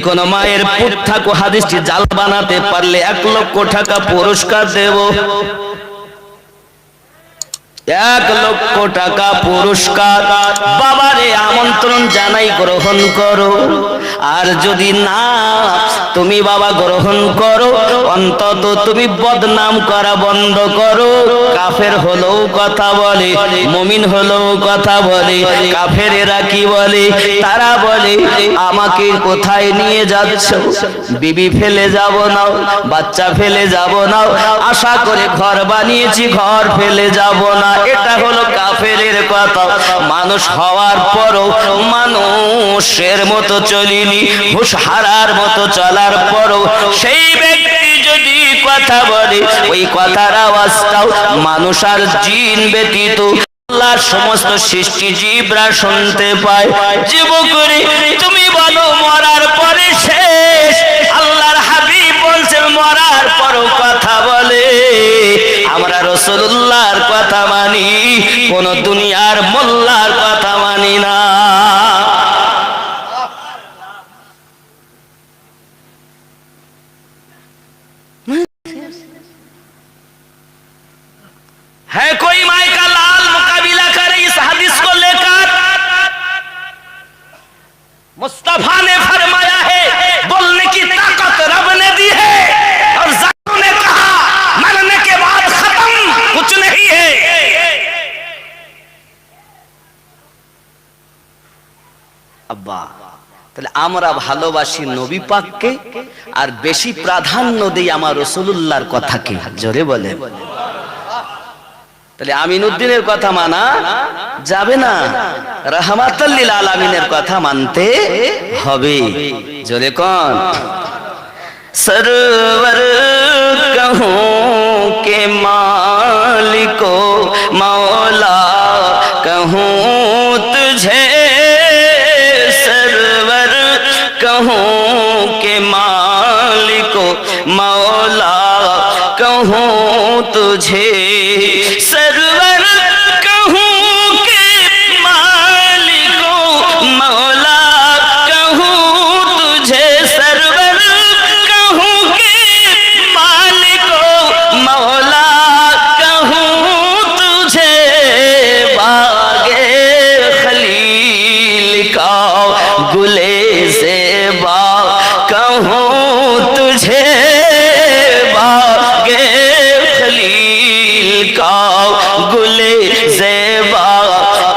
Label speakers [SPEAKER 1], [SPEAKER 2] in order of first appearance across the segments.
[SPEAKER 1] কোনো মায়ের পুত্রকে হাদিসটি জাল বানাতে পারলে 1 লক্ষ টাকা পুরস্কার দেব। 1 লক্ষ টাকা পুরস্কার। বাবারে আমন্ত্রণ জানাই, গ্রহণ করো। আর যদি না তুমি বাবা গ্রহণ করো, অন্তত তুমি বদনাম করা বন্ধ করো। কাফের হলেও কথা বলে, মুমিন হলেও কথা বলে। কাফেরেরা কি বলে? তারা বলে আমাকে কোথায় নিয়ে যাচ্ছ? বিবি ফেলে যাব না, বাচ্চা ফেলে যাব না, আশা করে ঘর বানিয়েছি, ঘর ফেলে যাব না। এটা হলো কাফেরের কথা। মানুষ হওয়ার পরও মানুষের মতো চলিনি, হুঁশ হারার মতো চলার পরও সেই ব্যক্তি যদি কথা বলে, ওই কথার আওয়াজটাও মানুষ আর জিন ব্যতীত আল্লাহর সমস্ত সৃষ্টি জীবরা শুনতে পায়। যুবকরে তুমি বলো মরার পরে শেষ? আল্লাহর হাবিব বলছেন মরার পরও কথা বলে। আমরা রাসূলুল্লাহর কথা মানি, কোন দুনিয়ার মোল্লার কথা মানি না। है कोई माए का लाल मुकाबिला करे इस हदीस को लेकर? मुस्तफा ने फरमाया है, बोलने की ताकत रब ने दी है, और ज़ालिम ने कहा मरने के बाद खत्म, कुछ नहीं है। अब्बा তাহলে আমরা ভালোবাসি নবী পাককে, আর বেশি প্রাধান্য দেই আমার রাসূলুল্লাহর কথাকে। জোরে বলে। তাহলে আমিনউদ্দিনের কথা মানা যাবে না, রাহমাতুল লিল আলামিনের কথা মানতে হবে। জোরে কোন? সরওয়ার कहूं के मालिको मौला कहूं तुझे, सरवर कहूं के मालिको मौला कहूं तुझे, सरवर कहूं के मालिको मौला कहूं तुझे, सरवर कहूं के मालिको मौला कहूं तुझे, बागे खलील का गुले ज़ेबा कहूं तुझे, बागे खलील का गुले ज़ेबा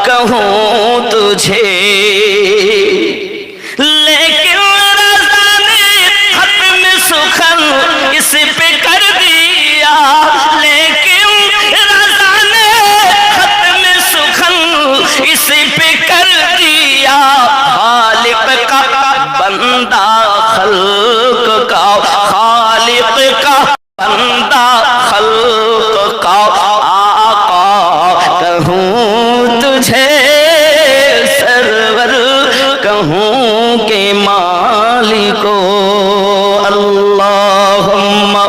[SPEAKER 1] कहूं तुझे। लेकिन रज़ा ने खत्म सुखन इस पे कर दिया, लेकिन रज़ा ने खत्म सुखन इस पे कर दिया, खालिक का बंदा खल्क का, खालिक का बंदा खल्क का आका कहूं तुझे, सरवर कहूं के मालिको। अल्लाहुम्मा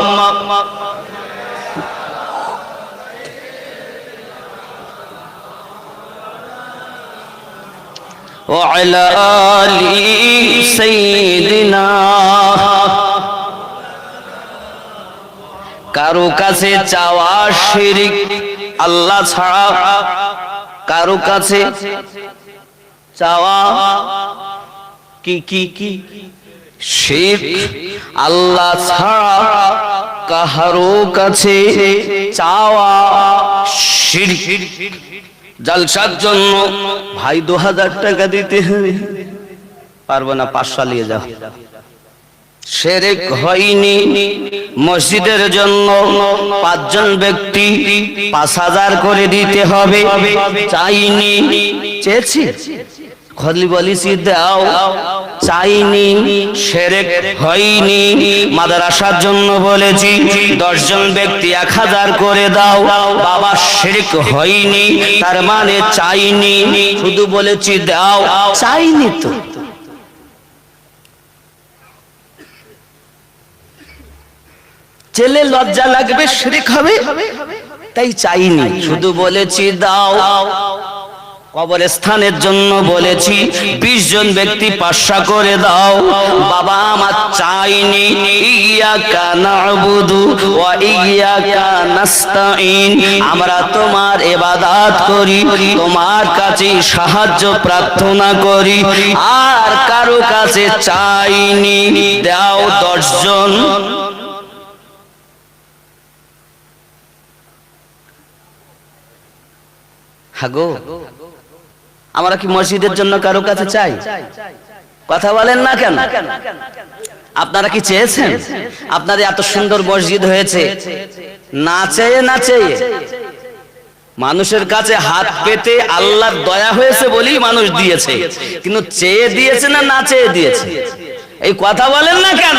[SPEAKER 1] व अला आली सय्यिदिना। কারো কাছে চাওয়া শিরক, আল্লাহ ছাড়া কারো কাছে চাওয়া কি কি কি শিরক। আল্লাহ ছাড়া কারো কাছে চাওয়া শিরক। জলসার জন্য ভাই 2000 টাকা দিতে হবে, পারবো না 500 নিয়ে যাও। শিরক হয়নি। মসজিদের জন্য 5 জন ব্যক্তি 5000 করে দিতে হবে, চাইনি। চেয়েছি খালি বলিছি দাও, চাইনি। শিরক হয়নি। মাদ্রাসার জন্য বলেছি 10 জন ব্যক্তি 1000 করে দাও, বাবা শিরক হয়নি, তার মানে চাইনি, শুধু বলেছি দাও, চাইনি। তো ছেলে লজ্জা লাগবে, শিরক হবে, তাই চাইনি, শুধু বলেছি দাও। কবরস্থানের জন্য বলেছি 20 জন ব্যক্তি 500 করে দাও। বাবা আমার চাইনি, ইয়াকা না'বুদু ওয়া ইয়াকা নাস্তাঈন, আমরা তোমার ইবাদত করি, তোমার কাছে সাহায্য প্রার্থনা করি, আর কারো কাছে চাইনি। দাও 10 জন। হাগো, আমরা কি মসজিদের জন্য কারো কাছে চাই? কথা বলেন না কেন? আপনারা কি চেয়েছেন? আপনাদের এত সুন্দর মসজিদ হয়েছে, না চেয়ে না চেয়ে মানুষের কাছে হাত পেতে আল্লাহর দয়া হয়েছে বলেই মানুষ দিয়েছে, কিন্তু চেয়ে দিয়েছে না না চেয়ে দিয়েছে? এই কথা বলেন না কেন?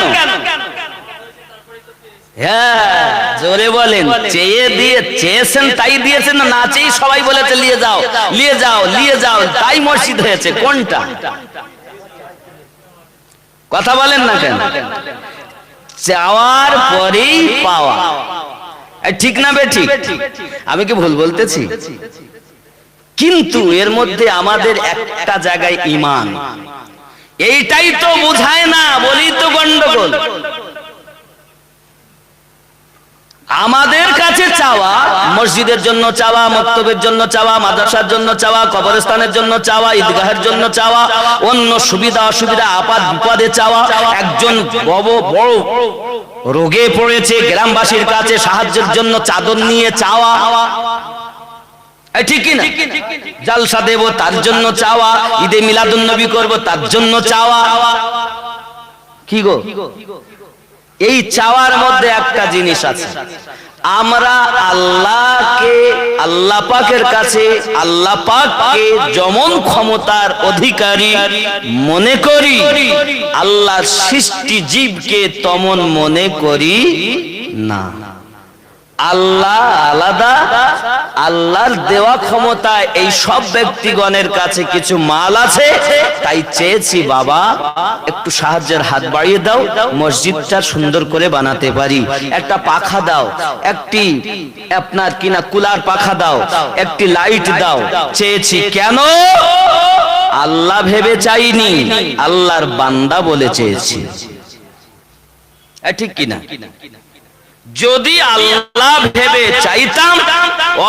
[SPEAKER 1] হ্যাঁ, জোরে বলেন। চেয়ে দিয়ে চেয়েছেন তাই দিয়েছেন, না না চেয়ে সবাই বলেছে নিয়ে যাও নিয়ে যাও নিয়ে যাও, তাই মসজিদ হয়েছে? কোনটা? কথা বলেন না কেন? চাওয়ার পরেই পাওয়া, ঠিক না বেঠিক? আমি কি ভুল বলতেছি? কিন্তু এর মধ্যে আমাদের একটা জায়গায় ঈমান, এইটাই তো বোঝায় না, বলি তো গন্ডগোল। আমাদের কাছে চাওয়া, মসজিদের জন্য চাওয়া, মক্তবের জন্য চাওয়া, মাদ্রাসার জন্য চাওয়া, কবরস্থানের জন্য চাওয়া, ঈদগাহের জন্য চাওয়া, অন্য সুবিধা অসুবিধা আপাত বিপদে চাওয়া, একজন বড় রোগে পড়েছে গ্রামবাসীর কাছে সাহায্যের জন্য চাদর নিয়ে চাওয়া, ঠিক কিনা? জালসা দেব তার জন্য চাওয়া, ঈদে মিলাদুন নবী করব তার জন্য চাওয়া। কি গো, এই চাওয়ার মধ্যে একটা জিনিস আছে, আমরা আল্লাহকে, আল্লাহ পাকের কাছে আল্লাহ পাককে যেমন ক্ষমতার অধিকারী মনে করি, আল্লাহর সৃষ্টি জীবকে তেমন মনে করি না। আল্লাহ আলাদা, আল্লাহর দেওয়া ক্ষমতা এই সব ব্যক্তিগণের কাছে কিছু মাল আছে, তাই চেয়েছি বাবা একটু সাহায্যের হাত বাড়িয়ে দাও, মসজিদটা সুন্দর করে বানাতে পারি। একটা পাখা দাও, একটি আপনার কিনা কুলার পাখা দাও, একটি লাইট দাও। চেয়েছি কেন? আল্লাহ ভেবে চাইনি, আল্লাহর বান্দা বলে চেয়েছি, ঠিক কিনা? যদি আল্লাহ ভেবে চাইতাম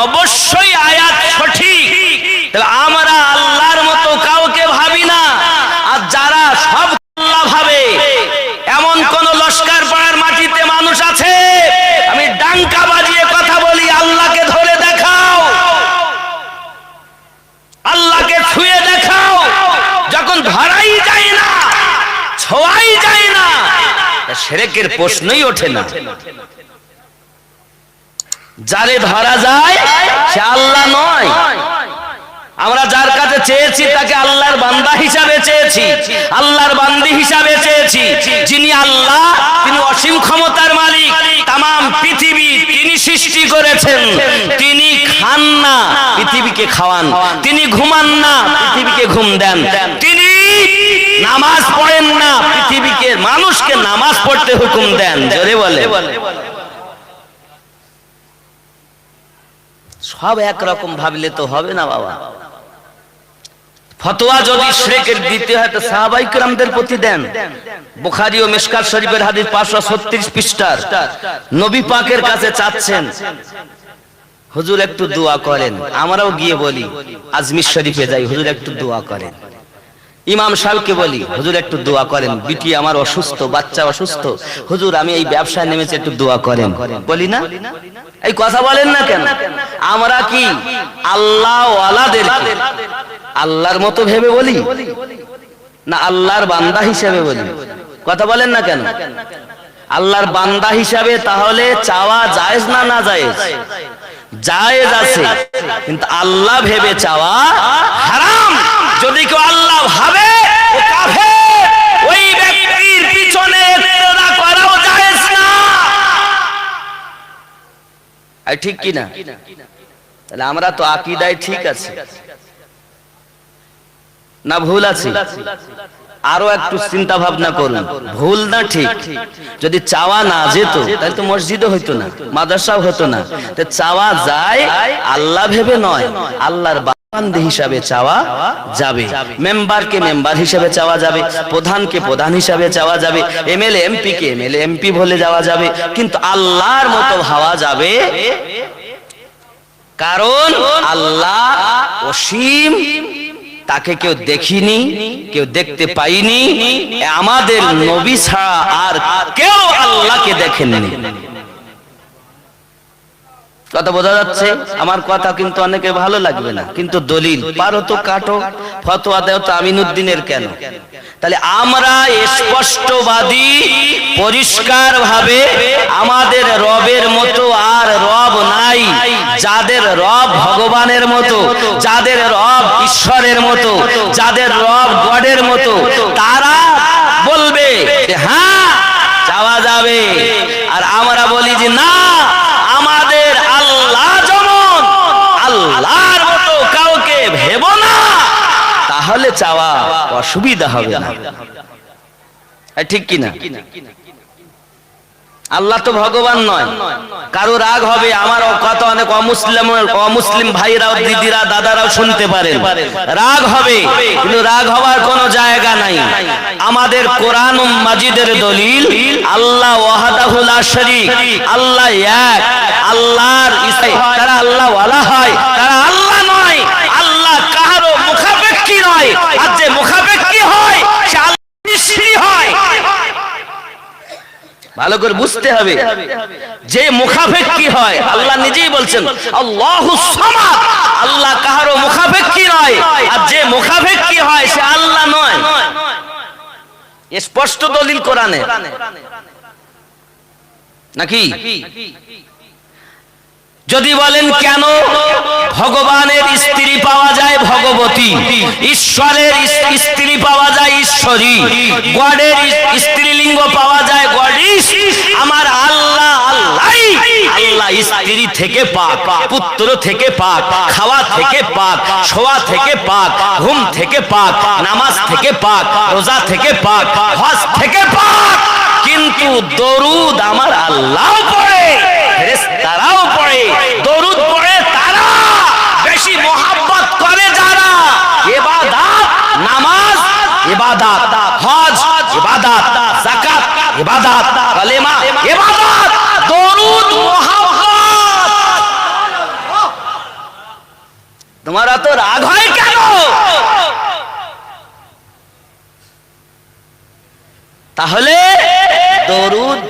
[SPEAKER 1] অবশ্যই আয়াত সঠিক, তাহলে আমরা আল্লাহর মতো কাউকে ভাবি না। আর যারা সব আল্লাহ ভাবে, এমন কোন লস্কর পাড়ার মাটিতে মানুষ আছে? আমি ডাঙ্কা বাজিয়ে কথা বলি, আল্লাহকে ধরে দেখাও, আল্লাহকে ছুঁয়ে দেখাও। যখন ধরাই যায় না, ছোঁয়াই যায় না, শিরকের প্রশ্নই ওঠে না। যারে ধরা যায় সে আল্লাহ নয়। আমরা যার কাছে চেয়েছি তাকে আল্লাহর বান্দা হিসাবে চেয়েছি, আল্লাহর বান্দি হিসাবে চেয়েছি। যিনি আল্লাহ, তিনি অসীম ক্ষমতার মালিক, তামাম পৃথিবী তিনি সৃষ্টি করেছেন। তিনি খান না, পৃথিবীকে খাওয়ান। তিনি ঘুমান না, পৃথিবীকে ঘুম দেন। তিনি নামাজ পড়েন না, পৃথিবীকে মানুষকে নামাজ পড়তে হুকুম দেন। জোরে বলে। সব একরকম ভাবলে তো হবে না বাবা। ফতোয়া যদি শিরকের দিতে হয় তো সাহাবায়ে কেরামদের প্রতি দেন। বুখারী ও মিশকাত শরীফের হাদিস 536 পৃষ্ঠার, নবী পাকের কাছে চাচ্ছেন হুজুর একটু দোয়া করেন। আমরাও গিয়ে বলি আজমির শরীফে যাই, হুজুর একটু দোয়া করেন। ইমাম সাহেবকে বলি হুজুর একটু দোয়া করেন, বিটি আমার অসুস্থ, বাচ্চা অসুস্থ, হুজুর আমি এই ব্যবসায় নেমেছি একটু দোয়া করেন। বলি না? এই কথা বলেন না কেন? আমরা কি আল্লাহ ওয়ালাদেরকে আল্লাহর মতো ভেবে বলি না আল্লাহর বান্দা হিসেবে বলি? কথা বলেন না কেন? আল্লাহর বান্দা হিসাবে তাহলে চাওয়া জায়েজ না না জায়েজ? জায়েজ আছে, কিন্তু আল্লাহ ভেবে চাওয়া হারাম। যদি কেউ আল্লাহ ভাবে ও কাফের, ওই ব্যক্তির পিছনে ইক্তেদা করাও জায়েজ না। এই ঠিক কি না? তাহলে আমরা তো আকীদায় ঠিক আছে না ভুল আছে? আরো একটু চিন্তা ভাবনা করুন, ভুল না ঠিক? যদি চাওয়া না যেত তাহলে তো মসজিদও হইতো না, মাদ্রাসাও হতো না। তো চাওয়া যায় আল্লাহ ভেবে নয়, আল্লাহর বান্দে হিসাবে চাওয়া যাবে, মেম্বারকে মেম্বার হিসাবে চাওয়া যাবে, প্রধানকে প্রধান হিসাবে চাওয়া যাবে, এমএলএ এমপি কে এমএলএ এমপি বলে যাওয়া যাবে, কিন্তু আল্লাহর মতো ভাবা যাবে। কারণ আল্লাহ অসীম, তাকে কেউ দেখিনি, কেউ দেখতে পাইনি, আমাদের নবী ছাড়া আর কেউ আল্লাহকে দেখেননি। কথা বোঝা যাচ্ছে? আমার কথা কিন্তু অনেকে ভালো লাগবে না, কিন্তু দলিল পারো তো কাটো, ফতোয়া দেও তো আমিনুদ্দিনের কেন? তাহলে আমরা স্পষ্টবাদী, পরিষ্কার ভাবে আমাদের রবের মতো আর রব নাই। যাদের রব ভগবানের মতো, যাদের রব ঈশ্বরের মতো, যাদের রব গডের মতো, তারা বলবে হ্যাঁ চাওয়া যাবে, আর আমরা বলি যে না, আমাদের আল্লাহ যেমন, আল্লাহর মতো কাউকে ভেবো না, তাহলে চাওয়া অসুবিধা হবে না। ঠিক কিনা? আল্লাহ তো ভগবান নয়, কারো রাগ হবে, আমার কথা অনেক অমুসলিম ভাইরাও, দিদিরা, দাদারাও শুনতে পারেন, রাগ হবে, কিন্তু রাগ হওয়ার কোনো জায়গা নাই। আমাদের কোরআন মাজিদের দলিল আল্লাহ ওয়াহদাহু লা শারীক, আল্লাহ এক, আল্লাহর তারা আল্লাহ ওয়ালা হয়, তারা আল্লাহ নয়, আল্লাহ কারো মুখাপেক্ষী নয়, আর যে মুখাপেক্ষী হয় সে আল্লাহর মিশ্রি হয়। ভালো করে বুঝতে হবে, যে মুখাপেক্ষী হয়, আল্লাহ নিজেই বলছেন আল্লাহুস সামাদ, আল্লাহ কারো মুখাপেক্ষী নয়, আর যে মুখাপেক্ষী হয় সে আল্লাহ নয়। স্পষ্ট দলিল কোরআনে, নাকি? যদি বলেন কেন ভগবানের স্ত্রী পাওয়া যায় ভগবতী, ঈশ্বরের স্ত্রী পাওয়া যায় ঈশ্বরী, গডের স্ত্রীলিঙ্গ পাওয়া যায় গডিস, আমার আল্লাহ আল্লাহই, আল্লাহ স্ত্রী থেকে পাক, পুত্র থেকে পাক, খাওয়া থেকে পাক, শোয়া থেকে পাক, ঘুম থেকে পাক, নামাজ থেকে পাক, রোজা থেকে পাক, হজ থেকে পাক। কিন্তু দরুদ আমার আল্লাহ পড়ে, ফেরেশতারাও পড়ে, দরুদ পড়ে তারা, বেশি মোহাব্বত করে যারা, ইবাদত, নামাজ ইবাদত, হজ ইবাদত, যাকাত ইবাদত, কালেমা ইবাদত, দরুদ মোহাব্বত। তোমার তো রাগ হয় কেন? তাহলে দরুদ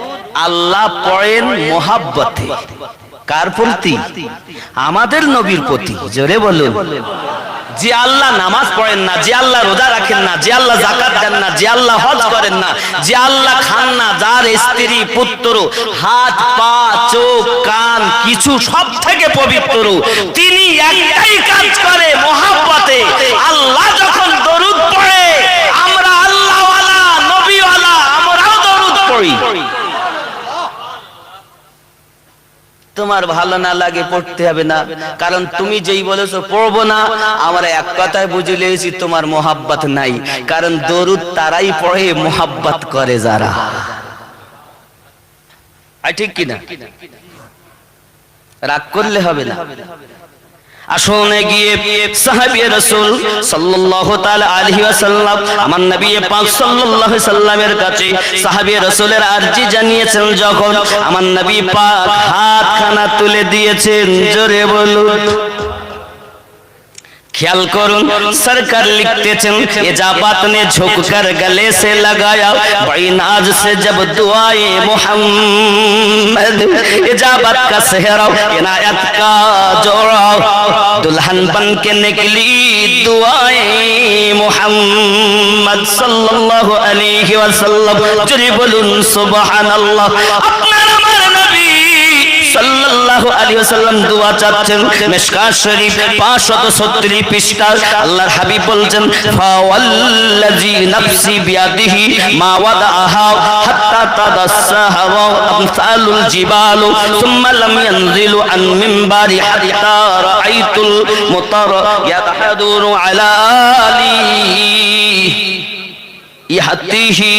[SPEAKER 1] আল্লাহ পড়েন মোহাব্বতে, কার প্রতি? আমাদের নবীর প্রতি। জোরে বলুন। যে আল্লাহ নামাজ পড়েন না, যে আল্লাহ রোজা রাখেন না, যে আল্লাহ যাকাত দেন না, যে আল্লাহ হজ করেন না, যে আল্লাহ খান না, যার স্ত্রী পুত্র, হাত পা চোখ কান কিছু সব থেকে পবিত্র, তিনি একটাই কাজ করে মোহাব্বতে। আল্লাহ যখন দরুদ পড়ে, আমরা আল্লাহওয়ালা নবীওয়ালা আমরাও দরুদ পড়ি। তোমার ভালো না লাগে পড়তে হবে না, কারণ তুমি যেই বলেছো পড়বো না, আমরা এক কথায় বুঝে লিয়েছি তোমার মোহাব্বত নাই। কারণ দরুদ তারাই পড়ে মোহাব্বত করে যারা। ঠিক কিনা? রাগ করলে হবে না। আসনে গিয়ে সাহাবী রাসূল সাল্লাল্লাহু তাআলা আলাইহি ওয়াসাল্লাম, আমার নবী পাক সাল্লাল্লাহু আলাইহি সাল্লামের কাছে সাহাবী রাসূলের আরজি জানিয়েছেন। যখন আমার নবী পাক হাতখানা তুলে দিয়েছেন, জোরে বলুন, ख्याल करुन, सरकार लिखतेছেন इजाबत ने झुककर गले से लगाया, बड़ी नाज से जब दुआए मोहम्मद, इजाबत का सेहरा इनायत का जोड़ा, दुल्हन बन के निकली दुआए मोहम्मद सल्लल्लाहु अलैहि वसल्लम। जोरे बोलुन सुबहानाल्लाह। সাল্লাল্লাহু আলাইহি ওয়াসাল্লাম দোয়া চাচ্ছেন। মিশকাত শরীফ 570 পৃষ্ঠা। আল্লাহর হাবিব বলছেন, ফাওয়াল্লাযী নাফসি বিয়াদিহি মা ওয়াদাআহা হাত্তা তাদাসসাহা ওয়া আমসালুল জিবালু সুম্মা লাম ইয়ানজিলু আন মিনবারি হাত্তা রাআইতুল মুতার ইয়াতাহাদুরু আলা আলি ইহাতিহি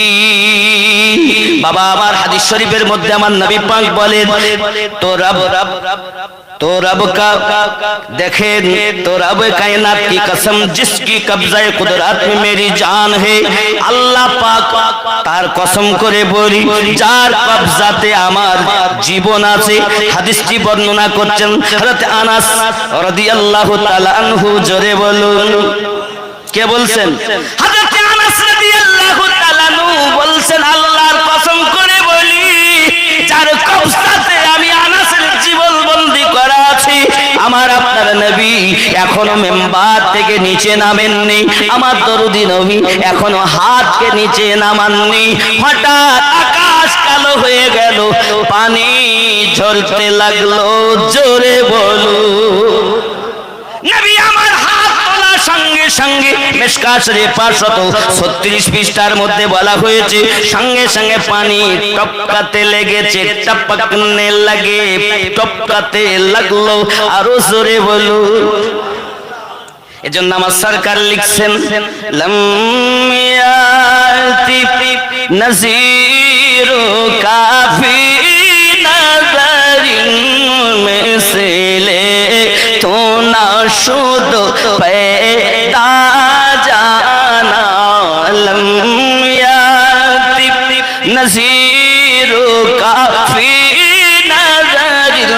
[SPEAKER 1] বাবা আমার হাদিস শরীফের মধ্যে আমার নবী পাক বলেন तो रब का देखें तो रब कायनात की कसम जिसकी कब्ज़ाए कुदरत में मेरी जान है अल्लाह पाक तार कसम करे बोली जार कब्जाते आमार जीवन आछे हादिसटी बर्णना करছেন हजरत আনাস রাদিয়াল্লাহু তাআলা আনহু জোরে বলুন কে বলছেন হযরত আনাস রাদিয়াল্লাহু তাআলা আনহু বলছেন আল্লাহর কসম করে বলি যার কবজাতে আমি আনাসের জীবন বন্দী করা আছে আমার আপনার নবী এখনো মেম্বার থেকে নিচে নামেননি আমার দরুদি নবী এখনো হাতকে নিচে নামাননি হঠাৎ আকাশ কালো হয়ে গেল পানি ঝরতে লাগলো জোরে বলো নবী আমার সঙ্গে সঙ্গে মিশকাত শরীফ 536 পৃষ্ঠার মধ্যে বলা হয়েছে সঙ্গে সঙ্গে পানি টপকাতে লেগেছে টপকনে লাগে টপকাতে লাগলো আরো জোরে বলো এজন্য আমার সরকার লিখছেন লম ইয়াতি নজিরু কাফি নজরিন মিসলে তো না শুধু पैदा जाना लम याति नज़ीरो काफी नज़र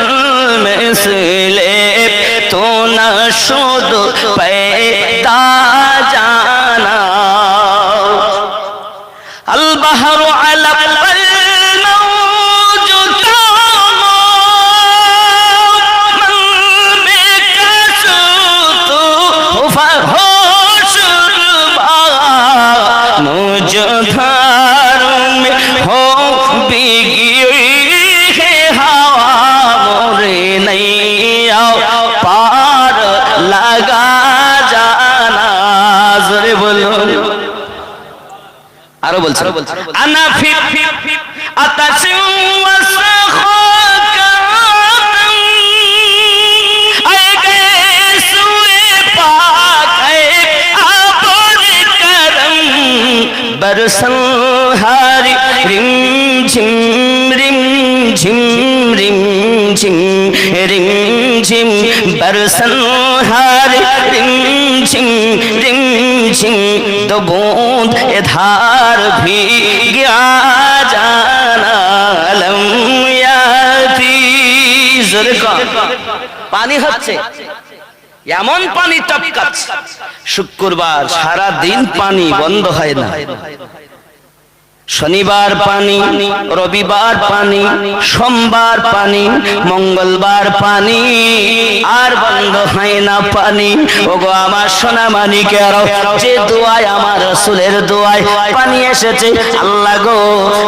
[SPEAKER 1] मिसले तो न शुद पैदा जाना अल बहरु अला আরো বলছেন আনা ফি আতাশি ওয়াসাখাকা আয়ে গে সুয়ে পাক আয়ে আপনে করম বরসন হারি রিম ঝিম রিম ঝিম রিম ঝিম রিম ঝিম বরসন হারি রিম ঝিম রিম ঝিম तो बूंद इधर भी गया जाना लम याती ज़ुल्का पानी হচ্ছে এমন পানি টপকাচ্ছে শুক্রবার সারা দিন পানি বন্ধ হয় না শনিবার পানি রবিবার পানি সোমবার পানি মঙ্গলবার পানি আর বন্ধ হয় না পানি ওগো আমার সোনা মানিকেরা যে দোয়ায় আমার রাসূলের দোয়ায় পানি এসেছে আল্লাহ গো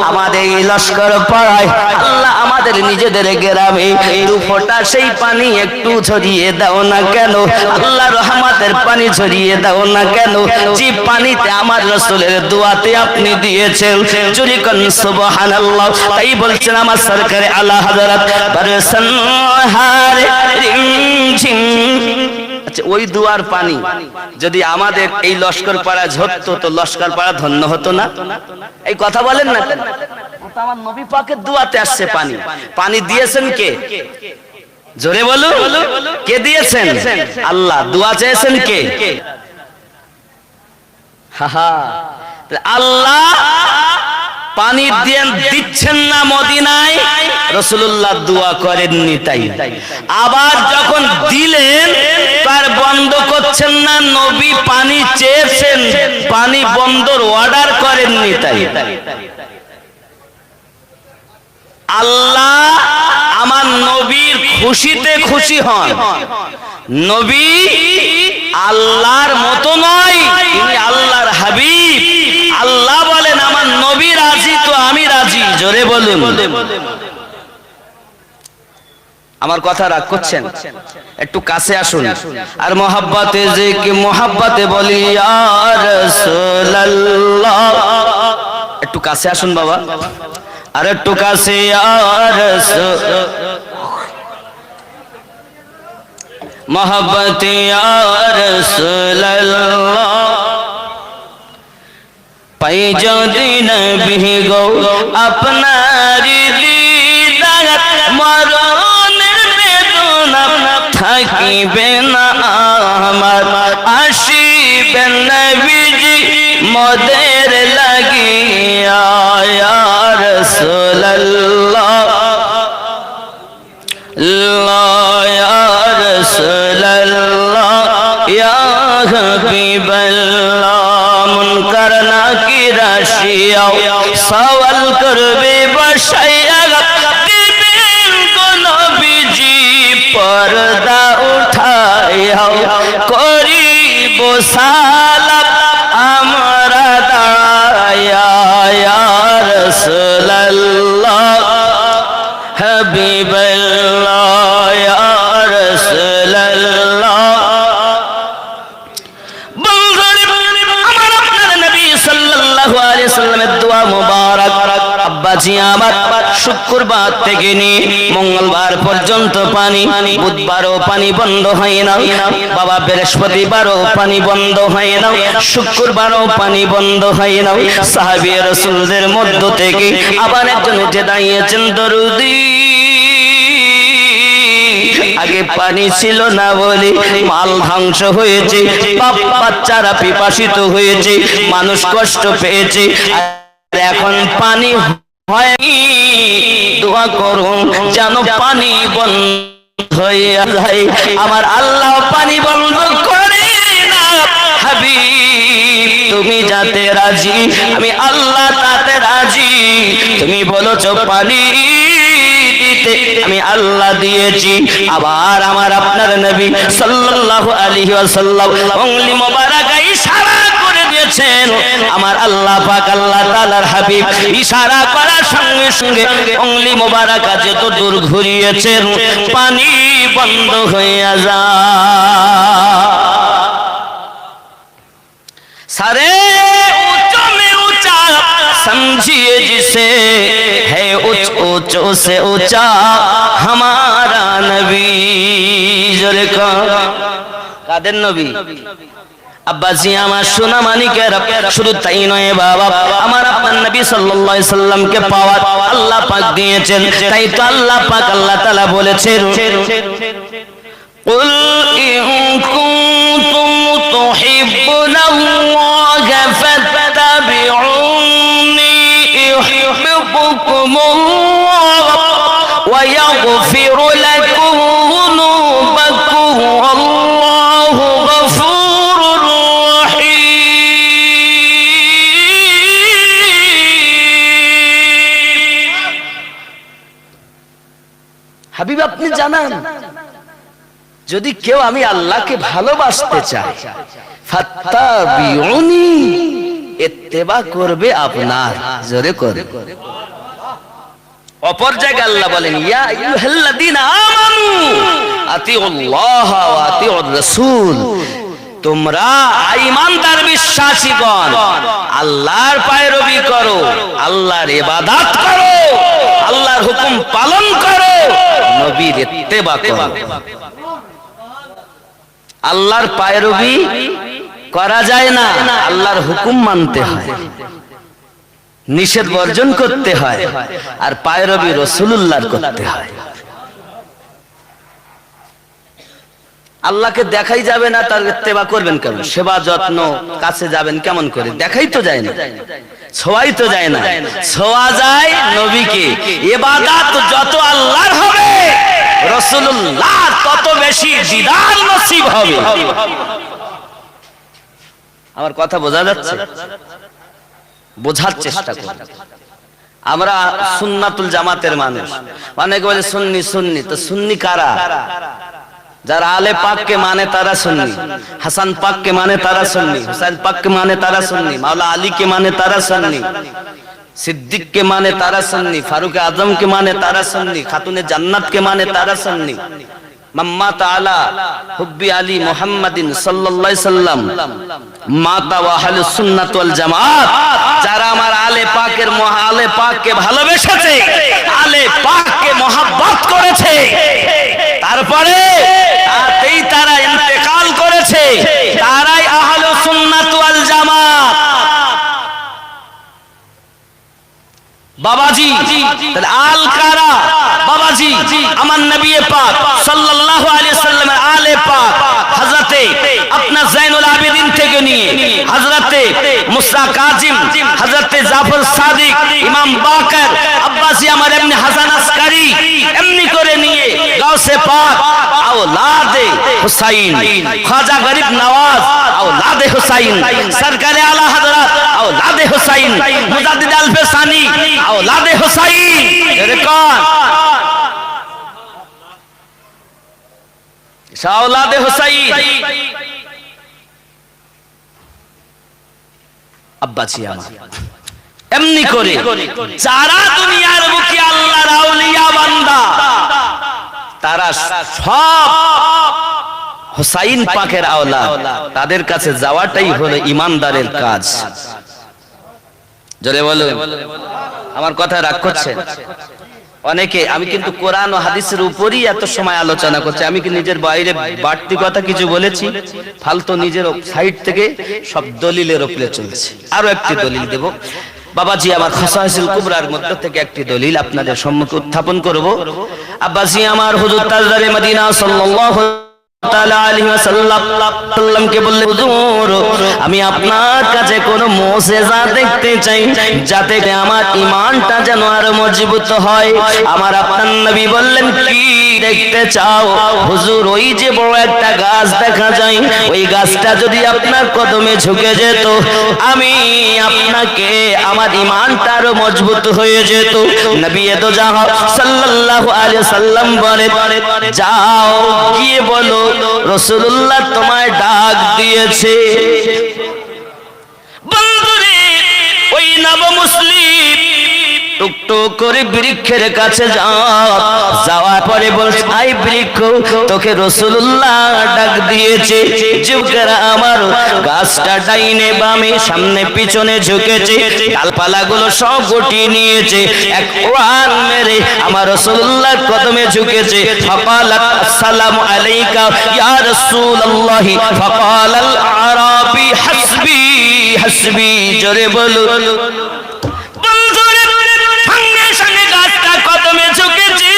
[SPEAKER 1] আমাদের এই লস্কর পাড়ায় আল্লাহ আমাদের নিজেদের গ্রামে দু ফোঁটা সেই পানি একটু ছড়িয়ে দাও না কেন আল্লাহ রহমতের পানি ছড়িয়ে দাও না কেন যে পানিতে আমার রাসূলের দোয়াতে আপনি দিয়েছেন জোরে কোন সুবহানাল্লাহ তাই বলছেন আমার সরকারে আলা হযরত বরসন হারে রিমঝিম আচ্ছা ওই দুয়ার পানি যদি আমাদের এই লস্কর পাড়া ঝরতো তো লস্কর পাড়া ধন্য হতো না এই কথা বলেন না কেন ওটা আমার নবী পাকের দুয়াতে আসছে পানি পানি দিয়েছেন কে জোরে বলো কে দিয়েছেন আল্লাহ দোয়া চেয়েছেন কে হা হা আল্লাহ পানি দিচ্ছেন না মদিনায় রাসূলুল্লাহ দোয়া করেননি তাই আবার যখন দিলেন তার বন্ধ করছেন না নবী পানি চেয়েছেন পানি বন্ধর অর্ডার করেননি তাই আল্লাহ আমার নবীর খুশিতে খুশি হন নবী আল্লাহর মতো নয় তিনি আল্লাহর হাবিব আল্লাহ বলেন আমার নবী রাজি তো আমি রাজি জোরে বলুন আমার কথা রাগ করছেন একটু কাছে আসুন আর মোহাব্বতে যে কি মোহাব্বতে বলি ইয়া রাসূলুল্লাহ একটু কাছে আসুন বাবা আর একটু কাছে ইয়া রাসূল মোহাব্বতে ইয়া রাসূলুল্লাহ পাই যদি নবী গো আপনারি দিদার মরণের বেদনা থাকিবে না আমার আসিবেন নবীজি মোদের লাগিয়া ইয়া রাসূলুল্লাহ ইয়া রাসূলুল্লাহ ইয়া হাবিবাল্লাহ মুনকার নাকির আসিয়া সওয়াল করবে বসাইয়া দিবেন গো নবীজি পর্দা উঠাইয়া করিব সালাম আমরা দাঁড়াইয়া ইয়া রাসূলুল্লাহ হাবিবাল্লাহ ইয়া রাসূলুল্লাহ আমার আপনার নবী সাল্লাল্লাহু আলাইহি সাল্লামের দোয়া মোবারক আব্বাজি আমার শুক্রবার থেকে নিয়ে মঙ্গলবার পর্যন্ত পানি, বুধবারও পানি বন্ধ হয় না বাবা, বৃহস্পতিবারও পানি বন্ধ হয় না, শুক্রবারও পানি বন্ধ হয় না। সাহাবী রাসূলদের মধ্য থেকে আবার একজন উঠে দাঁড়িয়েছেন দরুদি, আগে পানি ছিল না বলে মাল ধ্বংস হয়েছে, বাচ্চারা পিপাসিত হয়েছে, মানুষ কষ্ট পেয়েছে, এখন পানি হয়নি, দোয়া করুন যেন পানি বন্ধ হয়ে যায়। আমার আল্লাহ পানি বন্ধ করে না হাবিব, তুমি যাতে রাজি আমি আল্লাহ তাতে রাজি। তুমি বলেছো পানি দিতে, আমি আল্লাহ দিয়েছি। আবার আমার আপনার নবী সাল্লাল্লাহু আলাইহি ওয়াসাল্লাম উংলি মোবারক ইশারা করে দিয়েছেন, আমার আল্লাহ পাক আল্লাহ তাআলার হাবিব ইশারা করার সঙ্গে সঙ্গে উংলি মোবারক যত দূর ঘুরিয়েছেন পানি বন্ধ হয়ে যায়। सारे ऊंचों में ऊंचा समझिए जिसे है ऊंचों से ऊंचा हमारा नबी। जोरे का काদের নবী আব্বাজি আমার সোনা মানিকের, শুধু তাই নয় বাবা, আমার আপনার নবী সাল্লাল্লাহু আলাইহি সাল্লামকে পাওয়ার আল্লাহ পাক দিয়েছেন। তাই তো আল্লাহ পাক আল্লাহ তাআলা বলেছেন, قل إن كنتم تحبون الله فاتبعوني يحببكم الله ويغفر لكم ذنوبكم والله غفور رحيم। হাবিব আপনি জানান, যদি কেউ আমি আল্লাহকে ভালোবাসতে চাই ফাত্তাবিউনি, ইত্তেবা করবে আপনার, জোরে করে। অপর জায়গায় আল্লাহ বলেন ইয়া আইয়ুহাল্লাযীনা আমানু আতিউল্লাহ ওয়া আতিউর রাসূল, তোমরা ঈমানদার বিশ্বাসীগণ আল্লাহর পয়রবি করো, আল্লাহর ইবাদত করো, আল্লাহর হুকুম পালন করো, নবীর ইত্তেবা করো। আল্লাহর পায়রবি করা যায় না, আল্লাহর হুকুম মানতে হয়, নিষেধ বর্জন করতে হয়, আর পায়রবি রাসূলুল্লাহর করতে হয়। আল্লাহকে দেখাই যাবে না, তার ইত্তেবা করবেন কেমন? সেবা যত্ন কাছে যাবেন কেমন করে? দেখাই তো যায় না, ছোঁয়াই তো যায় না। ছোঁয়া যায় নবীকে। ইবাদত যত আল্লাহর হবে, রাসূলুল্লাহ তত বেশি দিদার নসিব হবে। আমার কথা বোঝা যাচ্ছে? বোঝার চেষ্টা করুন। আমরা সুন্নাতুল জামাতের মানুষ, অনেকে বলে সুন্নি সুন্নি, তো সুন্নি কারা? যারা আলে পাককে মানে তারা সুন্নি, হাসান পাককে মানে তারা সুন্নি, হুসাইন পাককে মানে তারা সুন্নি, মাওলা আলীকে মানে তারা সুন্নি, সিদ্দিক के माने तारा सुन्नी, फारूक आजम के माने तारा सुन्नी, खातूने जन्नत के माने तारा सुन्नी, मम्मा ताला हुब्बी अली मुहम्मदिन सल्लल्लाहु अलैहि वसल्लम माता व अहले सुन्नत वल जमात। যারা আমার আলে পাকের আলে পাককে ভালোবেসেছে, আলে পাককে মহব্বত করেছে, তারপরে তাতেই তারা ইন্তেকাল করেছে, তারাই আহলে সুন্নাত ওয়াল জামাত। বাবাজি তাহলে আল কারা বাবাজি আমার নবী পাক সাল্লাল্লাহু আলাইহি ওয়াসাল্লামের আলে পাক হযরতে আপনার জাইনুল আবেদিন থেকে নিয়ে হযরতে মুসা কাজিম হযরতে জাফর সাদিক ইমাম বাকর আব্বাসি আমার ইবনে হাসান আসকারি এমনি করে নিয়ে গাউসে পাক আওলাদে হুসাইন খাজা গরিব নওয়াজ আওলাদে হুসাইন সরকারে আলা হযরত আওলাদে হুসাইন মুজাদ্দিদ আল ফেসানি আওলাদে হুসাইন এরকম আওলাদে হুসাইন আব্বাসি আমার এমনি করে যারা দুনিয়ার বুকে আল্লাহর আউলিয়া বান্দা তারা সব হুসাইন পাকের আওলাদ তাদের কাছে যাওয়াটাই হলো ইমানদারের কাজ জোরে বলো আমার কথা রাগ করছেন অনেকে আমি কিন্তু কোরআন ও হাদিসের উপরই এত সময় আলোচনা করছি আমি কি নিজের বাইরে বাড়তি কথা কিছু বলেছি ফালতু নিজের সাইড থেকে সব দলিলের উপরে চলছে আরো একটি দলিল দেব বাবাজি আমার খাসাইসুল কুবরার মধ্যে থেকে একটি দলিল আপনাদের সম্মুখে উত্থাপন করব আব্বাসি আমার হুজুর তাজদারে মদিনা সাল্লাল্লাহু তাআলা আলাইহি ওয়াসাল্লাম কে বললেন হুজুর আমি আপনার কাছে কোন মুজিজা দেখতে চাই যাতে আমার ঈমানটা যেন আরো মজবুত হয় আমার আপনার নবী বললেন কি দেখতে চাও হুজুর ওই যে বড় একটা গাছ দেখা যায় ওই গাছটা যদি আপনার কদমে ঝুঁকে যেত আমি আপনাকে আমার ঈমানটা আরো মজবুত হয়ে যেত নবী দো জাহান সাল্লাল্লাহু আলাইহি ওয়াসাল্লাম বলেন যাও গিয়ে বলো রাসূলুল্লাহ তোমায় ডাক দিয়েছে বন্ধুরে ওই নব মুসলিম টুকটুক করে বৃক্ষের কাছে যাওয়ার পরে বলছে আই বৃক্ষ তোকে রাসূলুল্লাহ ডাক দিয়েছে যুবকেরা আমার গাছটা ডাইনে বামে সামনে পিছনে ঝুঁকেছে ডালপালাগুলো সব গুটিয়ে নিয়েছে এক ওয়ান মেরে আমার রাসূলুল্লাহর কদমে ঝুঁকেছে ফাকালাত আসসালামু আলাইকা ইয়া রাসূলুল্লাহ ফাকালাল আরাবি হাসবি হাসবি জোরে বলো সঙ্গে গাছটা কদমে ঝুঁকেছে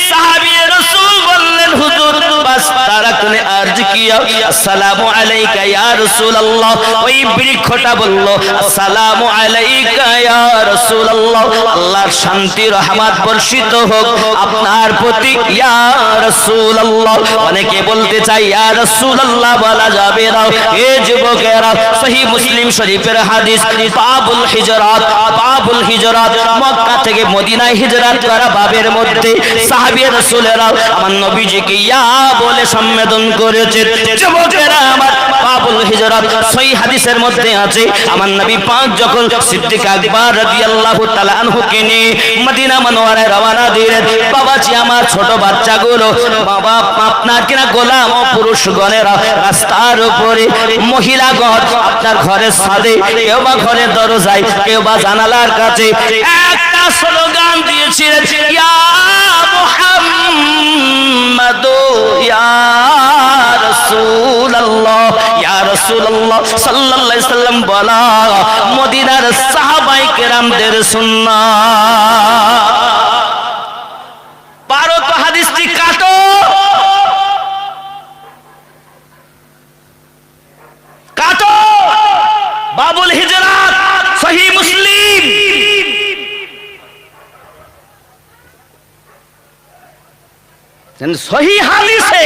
[SPEAKER 1] সাহাবী রাসূল বললেন হুজুর বাস তারাকনে আরজ কিয়া আসসালামু আলাইকা ইয়া রাসূলুল্লাহ ওই বৃক্ষটা বলল আসসালামু আলাইকা ইয়া রাসূলুল্লাহ আল্লাহর শান্তি রহমত বর্ষিত হোক আপনার প্রতি ইয়া রাসূলুল্লাহ অনেকে বলতে চাই ইয়া রাসূলুল্লাহ বলা যাবে না এ যুবকেরা সহিহ মুসলিম শরীফের হাদিস বাবুল হিজরাত মক্কা থেকে মদিনায় হিজরত করা বাবের মধ্যে সাহাবী রাসূলেরা আমার নবীজিকে ইয়া বলে সম্বোধন করেছেন যুবকেরা আমার বাবুল হিজরাত সহিহ হাদিসের মধ্যে আছে আমার নবী পাক যখন সিদ্দিক আকবর রাদিয়াল্লাহু তাআলা আনহুকে নিয়ে মদিনা মুনওয়ারায় রওনা দিলেন বাবাজি আমার ছোট বাচ্চাগুলো বাবা আপনার কিনা গোলাম ও পুরুষগণেরা রাস্তার উপরে মহিলাগণ আপনার ঘরের ছাদে কেউ বা ঘরের দরজায় কেউ বা জানালার কাছে একটা স্লোগান দিয়েছিলেন ইয়া মুহাম্মাদ ইয়া রাসূলুল্লাহ ইয়া রাসূলুল্লাহ সাল্লাল্লাহু আলাইহি সাল্লাম বলা মদিনার সাহাবায়ে কেরামদের সুন্নাত পারো তো হাদিসটি কাটো কাটো বাবুল হিজরাত সহিহ মুসলিম সহিহ হাদিসে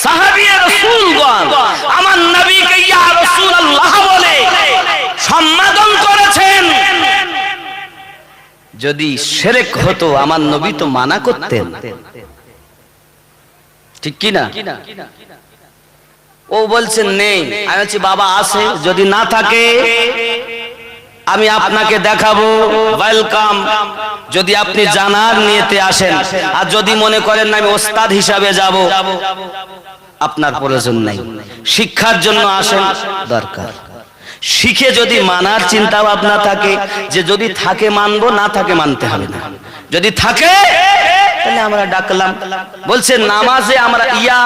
[SPEAKER 1] সাহাবী রাসূলগণ আমার নবীকে ইয়া রাসূলুল্লাহ বলে সম্বোধন করেছেন যদি শিরক হতো আমার নবী তো মানা করতেন ঠিক কি না ও বলছেন নেই আমি বলছি বাবা আছে যদি না থাকে আমি আপনাকে দেখাবো ওয়েলকাম যদি আপনি জানার নিয়তে আসেন আর যদি মনে করেন না আমি ওস্তাদ হিসাবে যাব আপনার প্রয়োজন নাই শিক্ষার জন্য আসেন দরকার শিখে যদি মানার চিন্তা ভাবনা থাকে যে যদি থাকে মানবো না থাকে মানতে হবে না যদি থাকে তাহলে আমরা ডাকলাম বলছে নামাজে আমরা ইয়া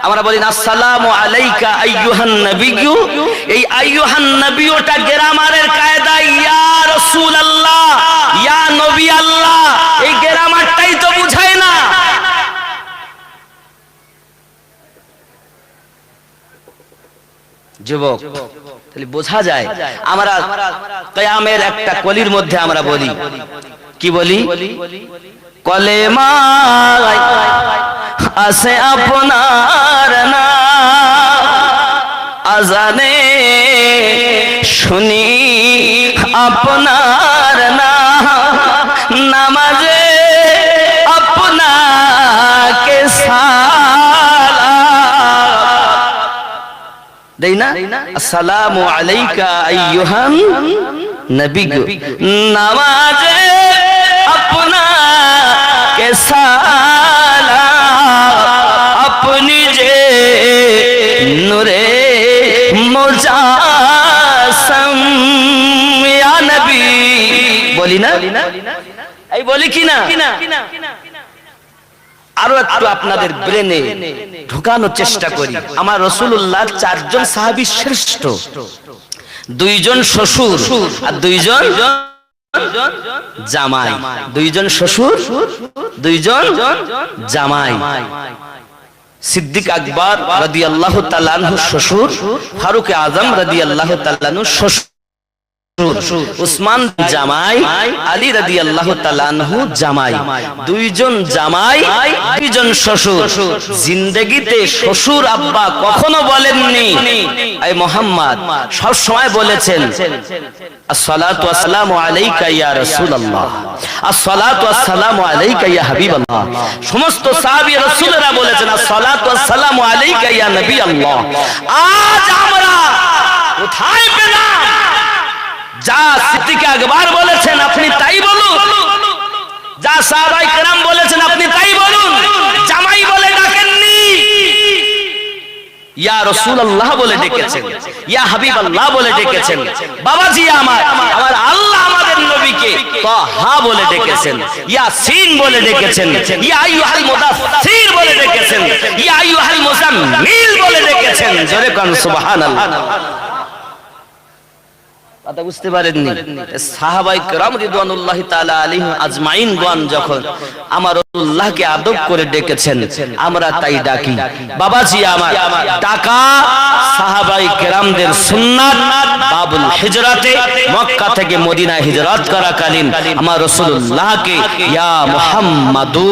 [SPEAKER 1] আমরা বলি আসসালামু আলাইকা আইয়ুহান নবিয়্যু, এই আইয়ুহান নবিয়্যুটা গ্রামারের কায়দা ইয়া রাসূলুল্লাহ, ইয়া নবী আল্লাহ, এই গ্রামারটাই তো বুঝায় না। যুবক, তাহলে বোঝা যায় আমরা কিয়ামের একটা কলির মধ্যে আমরা বলি, কি বলি? কলেমায় আছে আপনার নাম, আজানে শুনি আপনার নাম, নামাজে আপনাকে সালাম দেই না? আসসালামু আলাইকা আইয়ুহান নবিয়্যু, নামাজে আপনাকে সালাম, আপনি যে নূরে মুজাসসাম ইয়া নবী বলি না? এই বলি কি না? আরো একটু আপনাদের ব্রেনে ঢোকানোর চেষ্টা করি। আমার রাসূলুল্লাহর 4 জন সাহাবী শ্রেষ্ঠ, 2 জন শ্বশুর আর 2 জন জামাই, 2 জন শ্বশুর 2 জন জামাই। সিদ্দিক আকবর রাদিয়াল্লাহু তাআলা আনহু শ্বশুর, ফারুক আযম রাদিয়াল্লাহু তাআলা আনহু শ্বশুর, উসমান জামাই, আলী রাদিয়াল্লাহু তাআলা আনহু জামাই। 2 জন জামাই, 2 জন শ্বশুর। জিন্দেগিতে শ্বশুর আব্বা কখনো বলেননি এই মুহাম্মদ, সব সময় বলেছেন আসসালাতু ওয়াসসালামু আলাইকা ইয়া রাসূলুল্লাহ, আসসালাতু ওয়াসসালামু আলাইকা ইয়া হাবিবাল্লাহ। সমস্ত সাহাবী রাসূলরা বলেছেন আসসালাতু ওয়াসসালামু আলাইকা ইয়া নবী আল্লাহ। আজ আমরা কোথায় পেলাম? যা সিদ্দিক আকবর বলেছেন আপনি তাই বলুন, যা সাহাবায়ে কেরাম বলেছেন আপনি তাই বলুন। জামাই বলে ডাকেননি, ইয়া রাসূলুল্লাহ বলে ডেকেছেন, ইয়া হাবিবাল্লাহ বলে ডেকেছেন। বাবাজি আমার আল্লাহ আমাদের নবীকে তাহা বলে ডেকেছেন, ইয়াসিন বলে ডেকেছেন, ইয়া আইয়ুহাল মুদাথসির বলে ডেকেছেন, ইয়া আইয়ুহাল মুজাম্মিল বলে ডেকেছেন। জোরে কোন সুবহানাল্লাহ। কথা বুঝতে পারেননি? সাহাবায়ে কেরাম রিদওয়ানুল্লাহি তাআলা আলাইহিম আজমাইন গণ যখন আমার রাসূলুল্লাহকে আদব করে ডেকেছেন, আমরা তাই ডাকি। বাবাজি আমার, ডাকা সাহাবায়ে কেরামদের সুন্নাত। বাবুল হিজরাতে মক্কা থেকে মদিনায় হিজরত করাকালীন আমার রাসূলুল্লাহকে ইয়া মুহাম্মাদু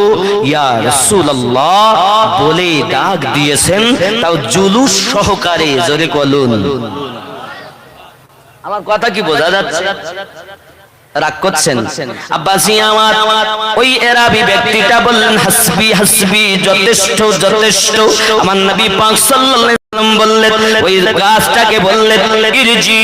[SPEAKER 1] ইয়া রাসূলুল্লাহ বলে ডাক দিয়েছেন, তাও জুলুস সহকারে। জোরে বলুন। আমার কথা কি বোঝা যাচ্ছে? রাগ করছেন? আব্বাসি আমার, ওই এরাবি ব্যক্তিটা বললেন হাসবি হাসবি, যথেষ্ট যথেষ্ট। আমার নবী পাক সাল্লাল্লাহু আলাইহি ওয়াসাল্লাম বললেন, ওই গাছটাকে বললেন ইরজি,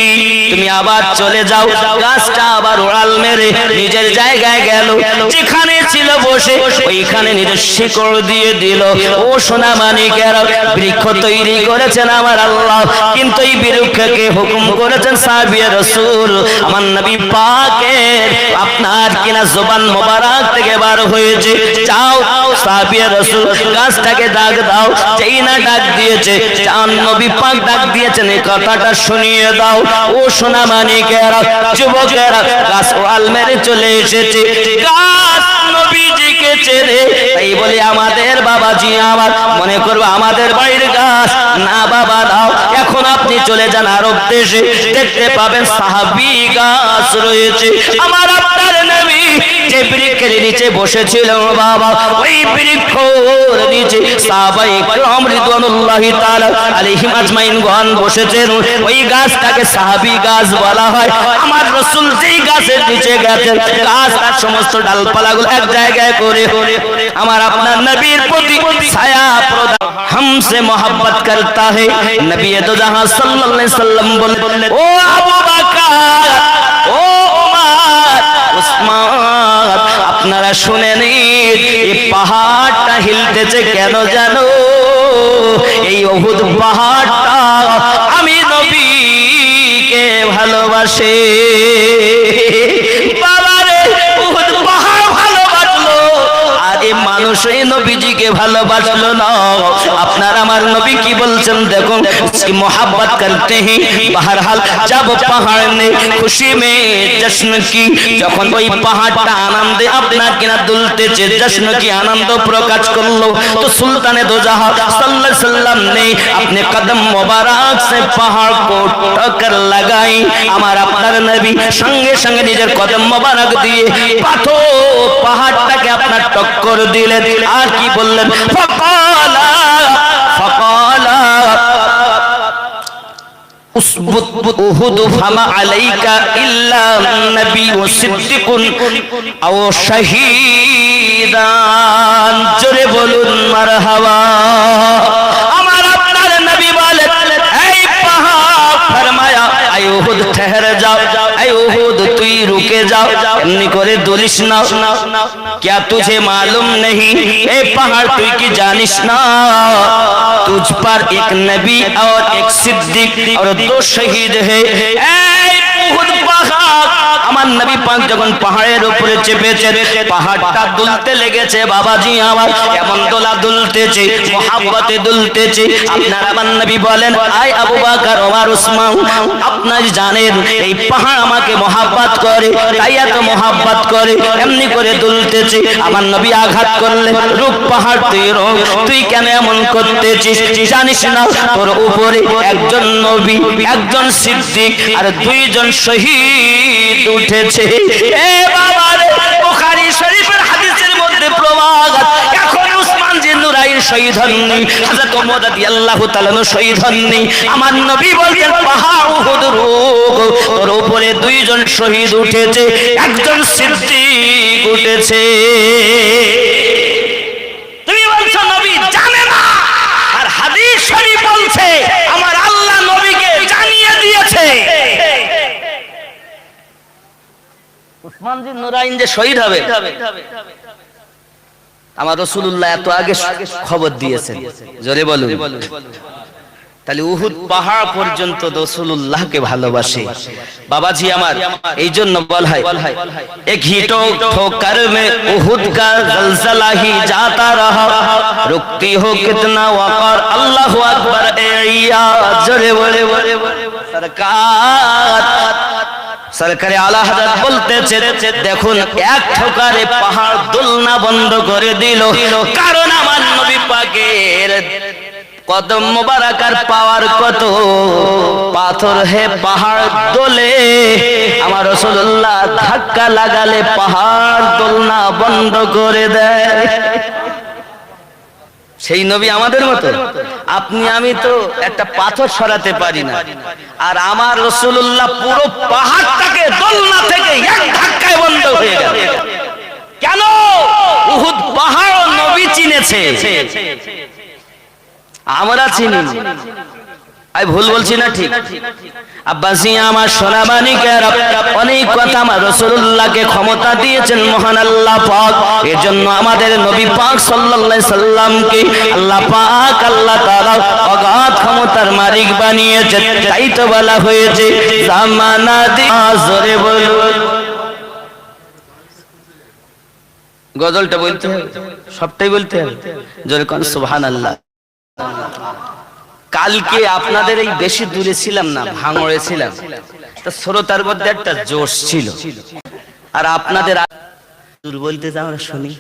[SPEAKER 1] তুমি আবার চলে যাও। গাছটা আবার উড়াল মেরে নিজের জায়গায় গেল, যেখানে ছিল বসে ওইখানে নিজের শিকড় দিয়ে দিল। ও সোনা মানিকেরা, বৃক্ষ তৈরি করেছেন আমার আল্লাহ, কিন্তু এই বৃক্ষকে হুকুম করেছেন সাহাবীয়ে রাসূল। আমার নবী পাকের আপনার কিনা জবান মোবারক থেকে বার হয়েছে, যাও সাহাবীয়ে রাসূল গাছটাকে ডাক দাও। যেই না ডাক দিয়েছে, নবী পাক ডাক দিয়েছেন, এই কথাটা শুনিয়ে দাও। ও সোনা মানিকেরা, যুবকেরা, গাছ ওয়াল মেরে চলে এসেছে। গাছ নবীজিকে ছেড়ে, তাই বলি আমাদের বাবাজি আমার মনে করবো আমাদের বাড়ির গাছ না। বাবা দাও, এখন আপনি চলে যান আরব দেশে, দেখতে পাবেন সাহাবী গাছ রয়েছে। আমার আপনার নবী যে বৃক্ষের নিচে বসেছিল বাবা, ওই বৃক্ষের নিচে সাহাবায়ে কেরাম রিদওয়ানুল্লাহি তাআলা আলাইহিম আজমাইন গণ বসেছেন। ওই গাছটাকে সাহাবী গাছ বলা হয়। আমার রাসূল যেই গাছের নিচে গেছেন, গাছ তার সমস্ত ডালপালাগুলো এক জায়গায় করে আমার আপনার নবীর প্রতি ছায়া প্রদান, हमसे मोहब्बत करता है नबी दो जहां सल्लल्लाहु अलैहि वसल्लम बोले, ओ अबू बकर, ओ उमर, उस्मान, আপনারা শুনে নিন, এই পাহাড়টা হিলতেছে কেন জানো? এই উহুদ পাহাড়টা আমি নবীকে ভালোবাসে। বাবারে, উহুদ পাহাড় ভালোবাসলো, আর এই মানুষ মানুষ এই নবীজিকে ভালোবাসলো না। আপনার আমার নবী কি বলছেন দেখুন, मोहब्बत करते हैं बहरहाल जब पहाड़ ने खुशी में जश्न की, যখন ওই পাহাড়টা আনন্দে আপনার কিনা দুলতেছে, जश्न की आनंद प्रकाश করলো, तो सुल्तान दो जहां सल्लल्लाहु अलैहि वसल्लम ने अपने कदम मुबारक से पहाड़ को टक्कर लगाई। আমার আপনার নবী সঙ্গে সঙ্গে নিজের কদম মোবারক দিয়ে পাথর পাহাড়টাকে আপনার টক্কর দিলেন। আর কি বললেন, ফাকালা ফাকালা उसबुत उहुद फमा अलैका इल्ला नबी व सिद्दीकुन औ शहीदान। जोरे बोलुन मारहाबा। আমার আপনার নবী বলেন, এই পাহাড় ফরমায়া আই উহুদ ठहर जाओ, ऐ उहुद তুই रुके जाओ, এমনি করে দুলিস না। क्या तुझे मालूम नहीं, ए पहाड़ তুই কি জানিস না, तुझ पर एक नबी और एक सिद्दीक और दो शहीद है। আমার নবী পাক যখন পাহাড়ের উপরে চেপেছে, পাহাড়টা দুলতে লেগেছে বাবাজি আমার, এমন দোলা দুলতেছে, মোহাব্বতে দুলতেছে। আপনার আমার নবী বলেন, আয় আবু বকর ওমর উসমান, আপনারা জানেন এই পাহাড় আমাকে মোহাব্বত করে, তাই এত মোহাব্বত করে, এমনি করে দুলতেছে। আমার নবী আঘাত করলেন, রূপ পাহাড় তুই রোগ, তুই কেন এমন করতেছিস, জানিস না তোর উপরে একজন নবী, একজন সিদ্দিক আর দুইজন শহীদ উঠেছে। এ বাবা রে, বুখারী শরীফের হাদিসের মধ্যে প্রমাণ, এখন উসমান যে নুরাইন শহীদ হননি, হযরত ওমর রাদিয়াল্লাহু তাআলা শহীদ হননি। আমার নবী বলেন পাহাড় উহুদ রোগ, তোর উপরে দুইজন শহীদ উঠেছে, একজন সিদ্দিক উঠেছে। তুমি বলছো নবী জানে না, আর হাদিস শরীফ বলছে আমার আল্লাহ নবীকে জানিয়ে দিয়েছে উসমান জি নুরাইন যে শহীদ হবে। আমার রাসূলুল্লাহ এত আগে খবর দিয়েছেন, জোরে বলুন। তাহলে উহুদ পাহাড় পর্যন্ত রাসূলুল্লাহকে ভালোবাসে বাবাজি আমার। এই জন্য বলা হয় এক হিটো ठोकर में उहुद का जलजला ही जाता रहा, रुकती हो कितना वक़ार, अल्लाहु अकबर एया। जोरे बोले सरकार, সরকারে আলা হযরত বলতেছে দেখুন এক ঠোকারে পাহাড় দুলনা বন্ধ করে দিল, কারণ আমার নবী পাকের কদম মোবারকার পাওয়ার কত, পাথর হে পাহাড় দোলে, আমার রাসূলুল্লাহ ধাক্কা লাগালে পাহাড় দোলনা বন্ধ করে দেয়। সেই নবী আমাদের মতো, আপনি আমি তো একটা পাথর সরাতে পারি না, আর আমার রাসূলুল্লাহ পুরো পাহাড়টাকে দোলনা থেকে এক ধাক্কায় বন্ধ হয়ে গেল। কেন? উহুদ পাহাড় নবী চিনেছে, আমরা চিনি। আমি ভুল বলছি না ঠিক? আব্বাসি আমার সোনামানিকেরা, অনেক কথা আমার রাসূলুল্লাহকে ক্ষমতা দিয়েছেন মহান আল্লাহ পাক। এজন্য আমাদের নবী পাক সাল্লাল্লাহু আলাইহি সাল্লামকে আল্লাহ পাক আল্লাহ তাআলা অগাধ ক্ষমতার মালিক বানিয়েছেন। তাই তো বলা হয়েছে জামানা জোরে বলুন। গজলটা বলতে হবে, সবটাই বলতে হবে, জোরে কোন সুবহানাল্লাহ। কালকে আপনাদের এই বেশি দূরে ছিলাম না, ভাঙড়ে ছিলাম, তো শ্রোতার মধ্যে একটা জোশ ছিল, আর আপনাদের বলতে আমরা শুনি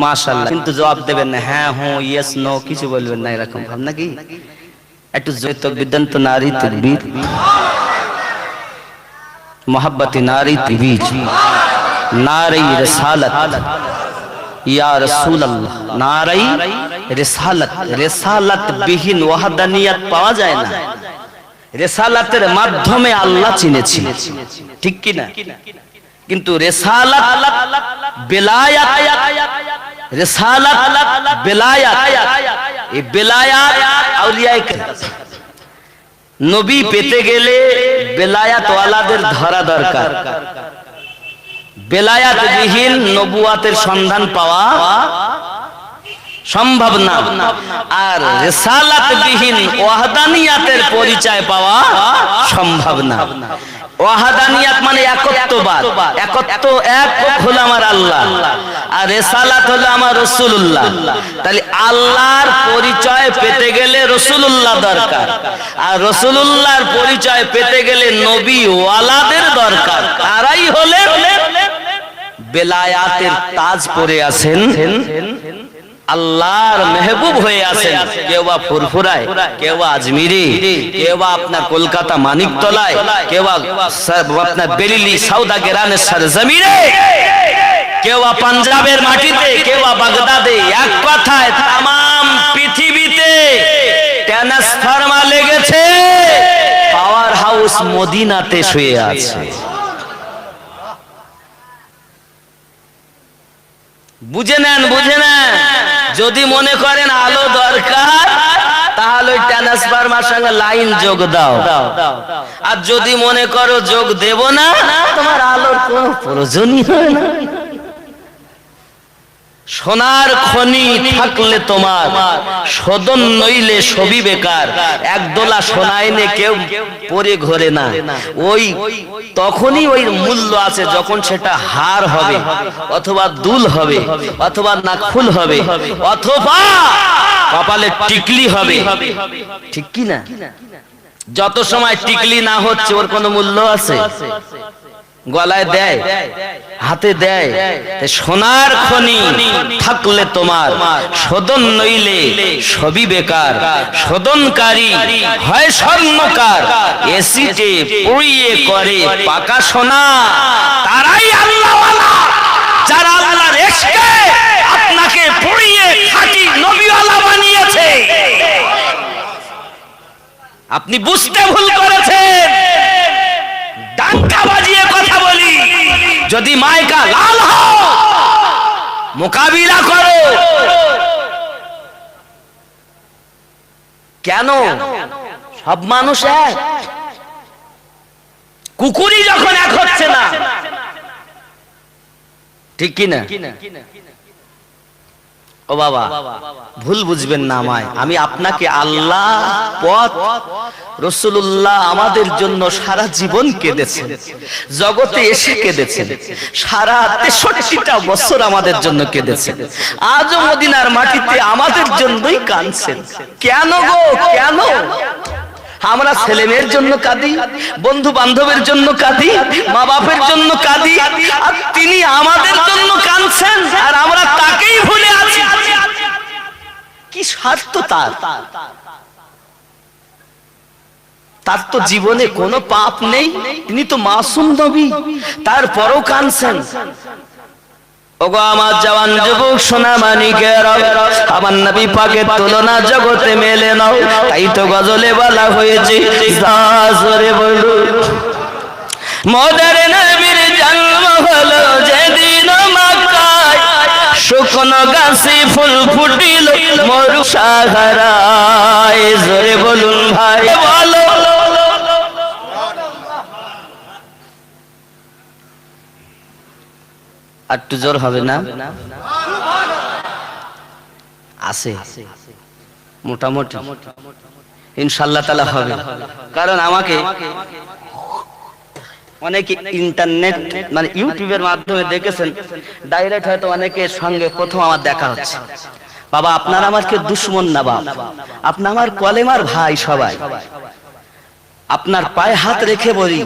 [SPEAKER 1] মাশাআল্লাহ, কিন্তু জবাব দেবেন না, হ্যাঁ হ্যাঁ ইয়েস নো কিছু বলবেন না, এরকম ভাব নাকি? একটু জয়ত বিদন্ত নারী তকবীর, মোহাব্বতে নারী তবীজ, নারী রিসালাত ইয়া রাসূলুল্লাহ, নারাই রিসালাত। রিসালাত বিহীন ওয়াহদানিয়াত পাওয়া যায় না, রিসালাতের মাধ্যমে আল্লাহ চিনেছি, ঠিক কি না? কিন্তু রিসালাত বেলায়াত, রিসালাত বেলায়াত, এই বেলায়াত আউলিয়ায়ে কেরাম, নবী পেতে গেলে বেলায়াত ওয়ালাদের ধরা দরকার। বেলায়াত বিহীন নবুয়াতের সন্ধান পাওয়া সম্ভব না, আর রিসালাত বিহীন ওয়াহদানিয়াতের পরিচয় পাওয়া সম্ভব না। ওয়াহাদানিয়াত মানে একত্ববাদ, একত্ব, এক হলো আমার আল্লাহ, আর রিসালাত হলো আমার রাসূলুল্লাহ। তাহলে আল্লাহর পরিচয় পেতে গেলে রাসূলুল্লাহ দরকার, আর রাসূলুল্লাহর পরিচয় পেতে গেলে নবী ওয়ালাদের দরকার। তারাই হলেন বেলায়াতের তাজ পরে আছেন, আল্লাহর মেহবুব হয়ে আছেন। কেউ বা ফুরফুরায়, কেউ বা আজমিরি, কেউ বা আপনার কলকাতা মানিকতলায়, কেউ বা আপনার বেরিলি সৌদাগেরানের সরজমিনে, কেউ বা পাঞ্জাবের মাটিতে, কেউ বা বাগদাদে। এক কথায় তাম পৃথিবীতে ট্রান্সফরমার লেগেছে, পাওয়ার হাউস মদিনাতে শুয়ে আছে। বুঝে নেন, বুঝে নেন। যদি মনে করেন আলো দরকার, তাহলে ট্রান্সফরমার সঙ্গে লাইন যোগ দাও, আর যদি মনে করো যোগ দেব না, তোমার আলোর কোনো প্রয়োজনই হয় না। সোনার খনি থাকলে তোমার সদন নইলে সবই বেকার। একদোলা সোনা এনে কেউ পরে ঘরে না, ওই তখনই ওই মূল্য আছে যখন সেটা হার হবে, অথবা দুল হবে, অথবা নাকফুল হবে, অথবা কপালে টিকলি হবে। ঠিক কি না? যত সময় টিকলি না হচ্ছে ওর কোনো মূল্য আছে? গলায় দেয়, হাতে দেয়। সোনার খনি থাকলে তোমার সদন নইলে সবই বেকার। সদনকারী হয় স্বর্ণকার, এসিটে পুড়িয়ে করে পাকা সোনা। তারাই আল্লাহওয়ালা, যারা আল্লাহর ইশকে আপনাকে পুড়িয়ে খাঁটি নবীওয়ালা বানিয়েছে। আপনি বুঝতে ভুল করেছেন। ডাঙ্কা বাজিয়ে কথা বলি, যদি মাইকা লাল হও মোকাবিলা করো। কেন? সব মানুষ এক, কুকুরই যখন এক হচ্ছে না, ঠিক কি না? ও বাবা, ভুল বুঝবেন না আমায়। আমি আপনাকে আল্লাহ, পথ, রাসূলুল্লাহ আমাদের জন্য সারা জীবন কেঁদেছেন, জগতে এসে কেঁদেছেন, সারা ৬৩টা বছর আমাদের জন্য কেঁদেছেন। আজও মদিনার মাটিতে আমাদের জন্যই কাঁদছেন। কেন গো, কেন? আমরা ছেলে মেয়ের জন্য কাঁদি, বন্ধু বান্ধবের জন্য কাঁদি, মা বাপের জন্য কাঁদি, আর তিনি আমাদের জন্য কাঁদছেন, আর আমরা তাকেই ভুলে আছি। কি স্বার্থ তার? তার তো জীবনে কোনো পাপ নেই, তিনি তো মাসুম নবী, তারপরও কাঁদছেন। ওগো আমার জওয়ান যুবক সোনা মানিকেরা, আমার নবী পাকের তুলনা জগতে মেলে নাও। তাই তো গজলে বলা হয়েছে, জোরে বলো, মোদের নবীর জন্ম হলো যেদিন মক্কায়, শুকনো গাছে ফুল ফুটিল মরু সাহারায়। জোরে বলুন ভাই, বলো। একটু জোর হবে না? আছে মোটামুটি, ইনশাআল্লাহ তাআলা হবে। কারণ আমাকে অনেকে ইন্টারনেট মানে ইউটিউবের মাধ্যমে দেখেছেন, ডাইরেক্ট হয়তো অনেকের সঙ্গে প্রথম আমার দেখা হচ্ছে। বাবা, আপনার আমার কে দুশমন না, বাবা আপনি আমার কলেমার ভাই। সবাই আপনার পায়ে হাত রেখে বলি,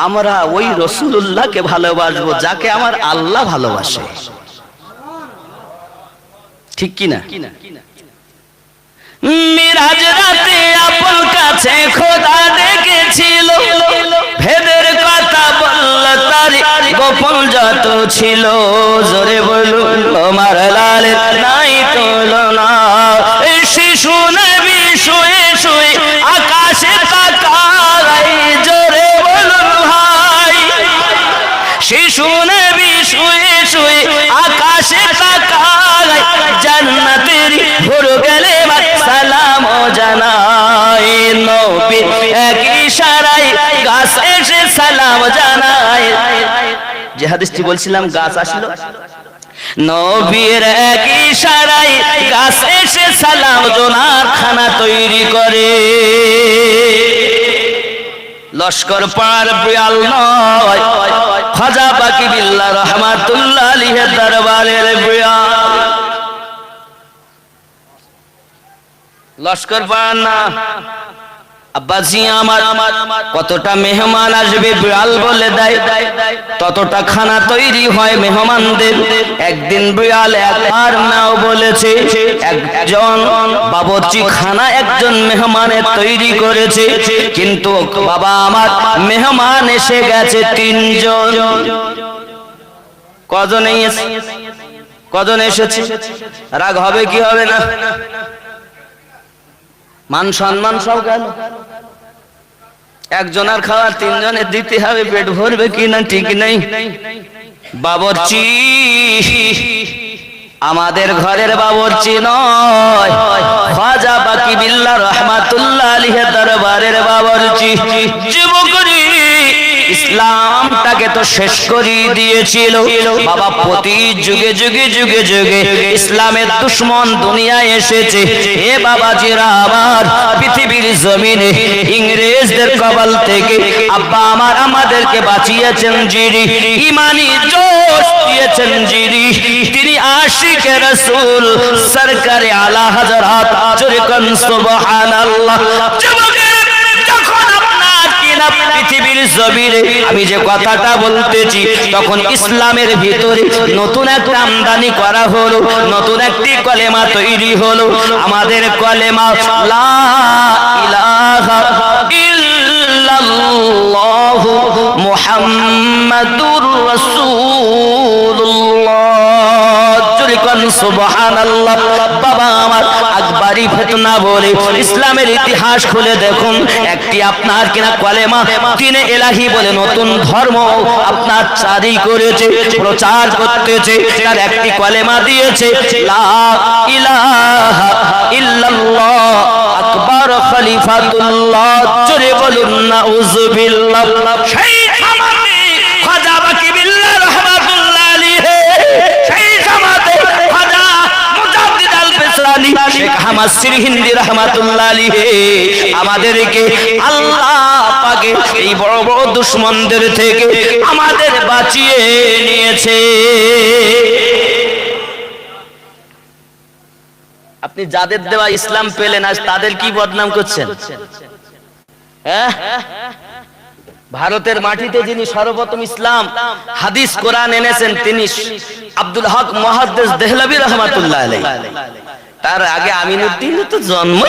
[SPEAKER 1] আমরা ওই রাসূলুল্লাহকে ভালোবাসবো যাকে আমার আল্লাহ ভালোবাসে। ঠিক কি না? মিরাজ রাতে আপন কাছে খোদা ডেকেছিল, ভেদের কথা বলল তার গোপন যত ছিল। জোরে বলুন, তোমার লালের নাই তুলনা। এই শিশু নবী শুয়ে শুয়ে আকাশে তাকায়। জোরে বলুন ভাই, শিশু নবী শুয়ে শুয়ে আকাশে তাকায়। জান্নাতের ঘুরে গেলে সালাম জানাই, নবী এক ইশারায় গাছ এসে সালাম জানায়। যে হাদিসটি বলছিলাম, গাছ আসলো, নবীর এক ইশারায় গাছ এসে সালাম জোনার খানা তৈরি করে। লস্কর পাড়ার বিড়াল নয়, খাজা বাকি বিল্লাহ রহমাতুল্লাহ আলাইহির দরবারের বিড়াল। লস্কর পাড়ার না আব্বাজি আমার, কতটা মেহমান আসবে বিড়াল বলে দেয়, ততটা খানা তৈরি হয় মেহমানদের। একদিন বিড়াল একবার নাও বলেছে, একজন বাবুর্চি খানা একজন মেহমানের তৈরি করেছে, কিন্তু বাবা আমার মেহমান এসে গেছে 3 জন। কজন কজন এসেছে? রাগ হবে কি হবে না? মান সম্মান সব গেল। একজনের খাওয়ার 3 জনের দিতে হবে, পেট ভরবে কিনা ঠিক নেই। বাবুর্চি আমাদের ঘরের বাবুর্চি নয়, খাজা বাকি বিল্লাহ রহমাতুল্লাহ আলাইহির দরবারের বাবুর্চি। যুবকরি ইসলামটাকে তো শেষ করে দিয়েছিল বাবা। প্রতি যুগে যুগে যুগে যুগে ইসলামের দুশমন দুনিয়ায় এসেছে। এ বাবাজিরা আমার, পৃথিবীর জমিনে ইংরেজদের কবল থেকে আব্বা আমার আমাদেরকে বাঁচিয়েছেন যিনি, ইমানি জোশ দিয়েছেন যিনি, তিনি আশিকে রাসূল সরকারে আলা হযরত। জোরে কোন সুবহানাল্লাহ। পৃথিবীর জমিনে আমি যে কথাটা বলতেছি, তখন ইসলামের ভিতরে নতুন একটা আমদানি করা হলো, নতুন একটি কলেমা তৈরি হলো। আমাদের কলেমা লা ইলাহা ইল্লাল্লাহু মুহাম্মাদুর রাসূলুল্লাহ। সুবহানাল্লাহ। বাবা আমার আকবরি ফিতনা বলে ইসলামের ইতিহাস খুলে দেখুন, একটি আপনার কিনা কলেমা দ্বীনে ইলাহি বলে নতুন ধর্ম আপনার জারি করেছে, প্রচার করতেছে। তার একটি কলেমা দিয়েছে লা ইলাহা ইল্লাল্লাহ আকবর খলিফাতুল্লাহ। জোরে বলুন নাউযুবিল্লাহ। সেই আমাদের খাজা বাকি বিল্লাহ রহমাতুল্লাহ আলাইহি, সেই আমাদের খাজা মুজাদ্দিদ আল ফিসরানি, শেখ আহমদ সিরহিন্দি রহমাতুল্লাহ আলাইহি আমাদেরকে আল্লাহ পাকে এই বড় বড় দুশমনদের থেকে আমাদের বাঁচিয়ে নিয়েছে। আপনি যাদের দেওয়া ইসলাম পেলেন, আজ তাদের কি বদনাম করছেন? হ্যাঁ, ভারতের মাটিতে যিনি সর্বপ্রথম ইসলাম হাদিস কোরআন এনেছেন তিনি আব্দুল হক মুহাদ্দিস দেহলভী রহমাতুল্লাহ আলাইহি। তার আগে আমিনউদ্দিন তো জন্ম,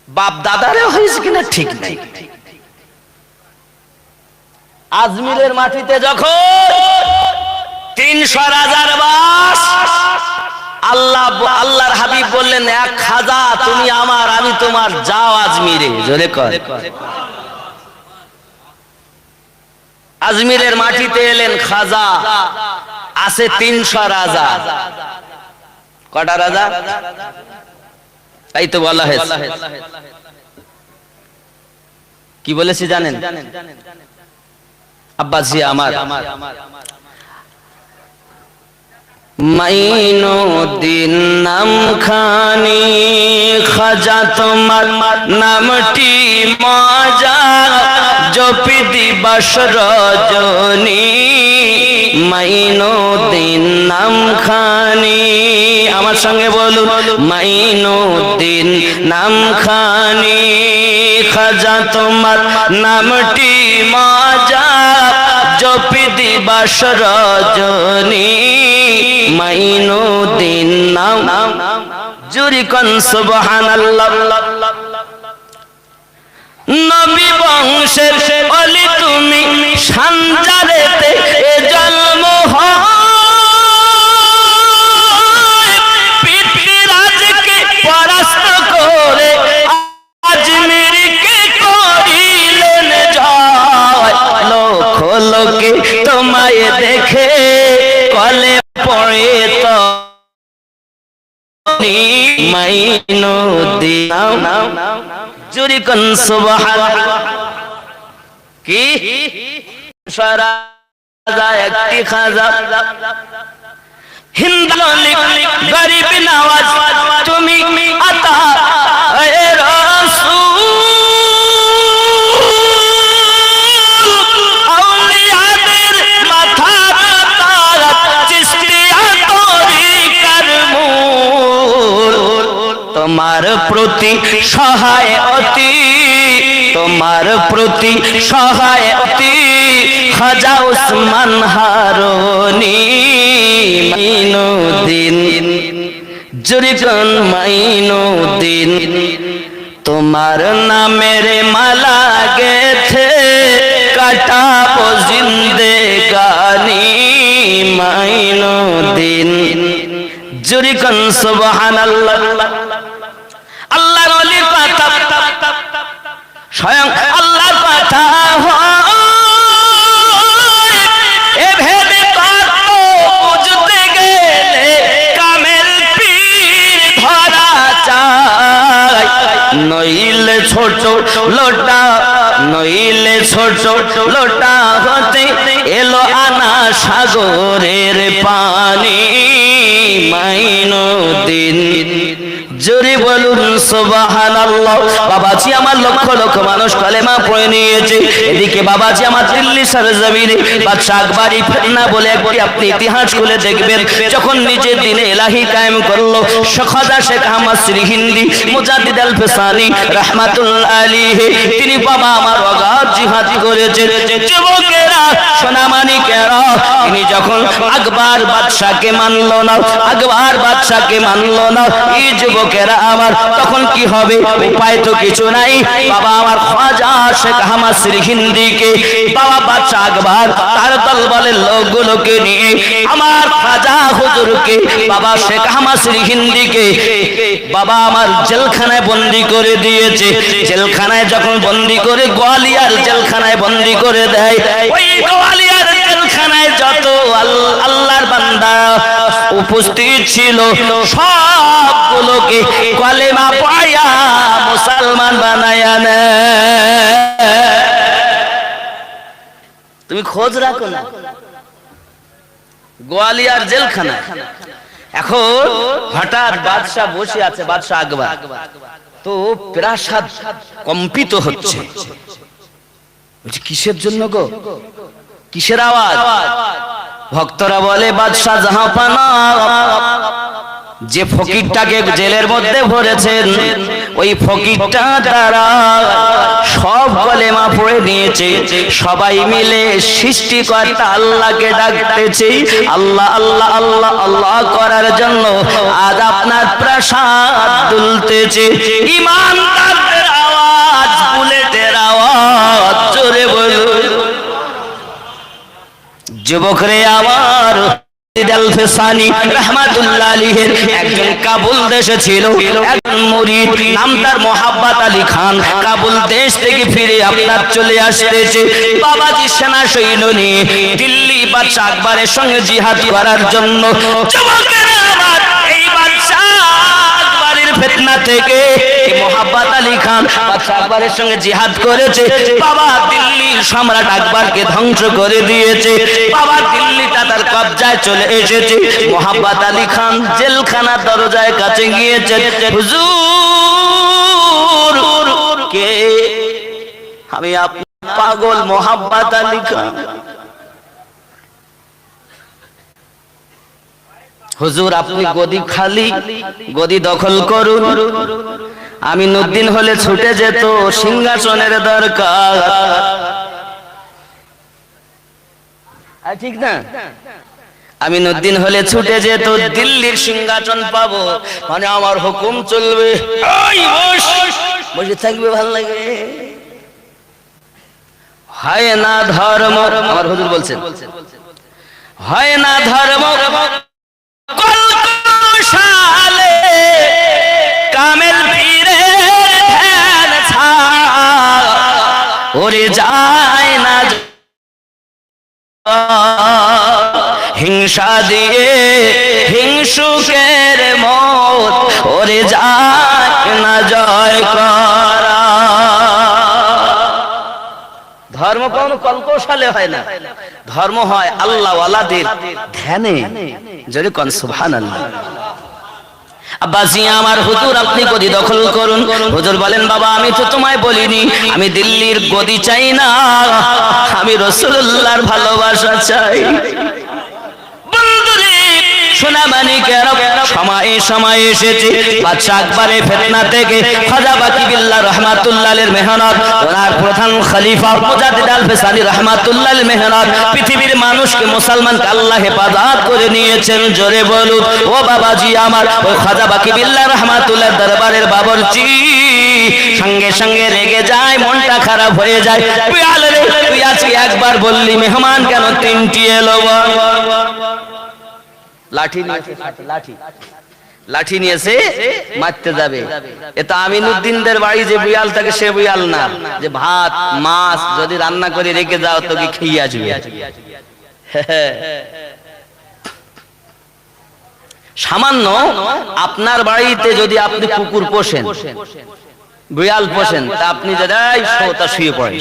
[SPEAKER 1] বাপ দাদারে হয়েছে কিনা ঠিক নাই। আজমিরের মাটিতে যখন 300 রাজার বাস, আল্লাহর হাবিব বললেন, এক খাজা তুমি আমার, আমি তোমার, যাও আজমিরে। জোরে কর। আজমিরের মাটিতে এলেন খাজা, আছে 300 রাজা। কটা রাজা? তাই তো বলা হয়েছে। কি বলেছি জানেন আব্বাজি আমার? মাইনুদ্দিন নাম খানি খাজা তোমার নামটি মজা, জপি দিবস রজনী। মাইনুদ্দিন নাম খানি, আমার সঙ্গে বলুন, মাইনুদ্দিন নাম খানি খাজা তোমার নামটি মজা, জপি দিবস রজনী। মাইনুদ্দিন নাম, জুরি কোন সুবহানাল্লাহ। নবী বংশের ওলি তুমি, সানজারেতে এ জন্ম হয়, পিতৃরাজকে পরাস্ত করে আজমিরকে করিলেন জয়। লোক লোকে তোমায় দেখে কলে পড়ে তো মাইনুদ্দিন। জুরি কোন সুবহানাল্লাহ। কি রাজা একটি খাজা, হিন্দুলিক গরিব নওয়াজ তুমি আতা এ রাসূল। তোমার প্রতি সহায় অতি, তোমার প্রতি সহায় অতি, খাজা উসমান হারুনি মাইনুদ্দিন, জোরে কোন মাইনুদ্দিন। তোমার নামের মালা গেথে কাটাবো জিন্দেগানি মাইনুদ্দিন, জোরে কোন সুবহানাল্লাহ। আল্লাহর ওলির কথা স্বয়ং আল্লাহর কথা এ ভেবে কত বুঝতে গেলে কামেল পীর ধরা চাই, নইলে ছোট লোটা, নইলে ছোট লোটা হতে এলো আনা সাগরের পানি মাইনুদ্দিন, জোরে বলুন সুবহানাল্লাহ। বাবাজি আমার লক্ষ লক্ষ মানুষ কালেমা পড়ে নিয়েছে, এদিকে বাবাজি আমার দিল্লি সরজমিনে বাদশা আকবরী ফিতনা বলে একটি আপনি ইতিহাস খুলে দেখবেন, যখন নিজের দিনে ইলাহি কায়েম করলো খাজা শেখ আহমদ শ্রীহিন্দি মুজাদ্দিদ আল ফিসানি রাহমাতুল্লাহ আলাইহি, তিনি বাবা আমার অগাধ জিহাদ করেছেন। যুবকেরা সোনামানিকেরা, তিনি যখন আকবর বাদশাকে মানলো না, আকবর বাদশাকে মানলো না, এই যুবকেরা আমার তখন কি হবে, উপায় তো কিছু নাই। বাবা আমার খাজা শেখ আহমদ শ্রীহিন্দিকে বাবা বাদশা আকবর তার দলবলের লোকগুলোকে নিয়ে আমার খাজা হুজুরকে বাবা শেখ আহমদ শ্রীহিন্দিকে বাবা আমার জেলখানায় বন্দী করে দিয়েছে। জেলখানায় যখন বন্দী করে গোয়ালিয়ার জেলখানায় বন্দী করে দেয়, ওই গোয়ালিয়ার জেলখানায় যত আল্লাহর বান্দা উপস্থিত ছিল সবগুলোকে কলেমা পড়ায়া মুসলমান বানায়া নেয়। তুমি খোঁজ রাখো না, গোয়ালিয়ার জেলখানা। এখন হঠাৎ বাদশা বসে আছে, বাদশা আকবর, তো প্রাসাদ কম্পিত হচ্ছে। কিসের জন্য গো, কিসের আওয়াজ? ভক্তরা বলে বাদশা জাহাপানা যে ফকিরটাকে জেলের মধ্যে ভরেছেন, ওই ফকিরটা দ্বারা সব কলেমা পড়ে নিয়েছে, সবাই মিলে সৃষ্টিকর্তা আল্লাহকে ডাকতেছে, আল্লাহ আল্লাহ আল্লাহ আল্লাহ করার জন্য আজ আপনার প্রাসাদ দুলতেছে। ইমানদারদের আওয়াজ, বুলেটের আওয়াজ, জোরে বলুন। যুবকরে আমার একজন কাবুল দেশে ছিল, একজন মুরিদ, নাম তার মোহাব্বত আলী খান। কাবুল দেশ থেকে ফিরে আপনার চলে আসতেছে বাবাজি সেনা সৈন্য নিয়ে দিল্লি বাদশা আকবরের সঙ্গে জিহাদ করার জন্য। এই বাদশা আকবরের ফিতনা থেকে মোহাব্বত আলী খান বাদশা আকবরের সঙ্গে জিহাদ করেছে, বাবা দিল্লির সম্রাট আকবরকে ধ্বংস করে দিয়েছে, বাবা দিল্লিটা তার কবজায় চলে এসেছে। মোহাব্বত আলী খান জেলখানার দরজায় কাছে গিয়েছে, হুজুর কে? আমি আপনার পাগল মোহাব্বত আলী খান। হুজুর আপনি গদি খালি, গদি দখল করুন, আমি নুদ্দিন হলে ছুটে যেত, সিংহাসনের দরকার। ঠিক না? আমি নুদ্দিন হলে ছুটে যেত, দিল্লির সিংহাসন পাবো, মানে আমার হুকুম চলবে, বসে থাকবে, ভাল লাগে। হয় না ধর্ম, আমার হুজুর বলছেন, হয় না ধর্ম কলকশালে কামেল পীরের ধ্যান ছাড়া, ওরে যায় না হিংসা দিয়ে হিংসুকের মত, ওরে যায় না জয় করা। ধর্ম কোন কলকৌশলে হয় না, ধর্ম হয় আল্লাহ ওয়ালাদের ধ্যানে। যদি কোন সুবহানাল্লাহ। আব্বাসি আমার হুজুর আপনি গদি দখল করুন। হুজুর বলেন বাবা আমি তো তোমায় বলিনি আমি দিল্লির গদি চাই না, আমি রাসূলুল্লাহর ভালোবাসা চাই। বন্ধুরে সোনা মানিকের সময় এসেছে বাদশা আকবরের ফিতনা থেকে খাজা বাকি বিল্লাহ রাহমাতুল্লাহ আলাইহির মেহনত, ওনার প্রধান খলিফা মুজাদ্দিদ আল-ফিসানি রাহমাতুল্লাহ আলাইহির মেহনত, পৃথিবীর মানুষকে মুসলমানকে আল্লাহ হেফাজত করে নিয়েছেন। জোরে বলুন ও বাবাজি আমার, ওই খাজা বাকি বিল্লাহ রাহমাতুল্লাহ দরবারের বাবরচি সঙ্গে সঙ্গে রেগে যায়, মনটা খারাপ হয়ে যায়। বিয়াল রে, তুই আজকে একবার বললি মেহমান কেন তিনটি এলো? লাঠি নিয়েছে, লাঠি নিয়েছে, মারতে যাবে। এটা আমিনুদ্দিনদের বাড়ি যে বুয়াল থাকে সে বুয়াল না, যে ভাত মাছ যদি রান্না করে রেখে যাও তোকে খেয়ে আসবে। সামান্য আপনার বাড়িতে যদি আপনি কুকুর পোষেন, বিড়াল পোষেন, তা আপনি যদি শুয়ে পড়েন,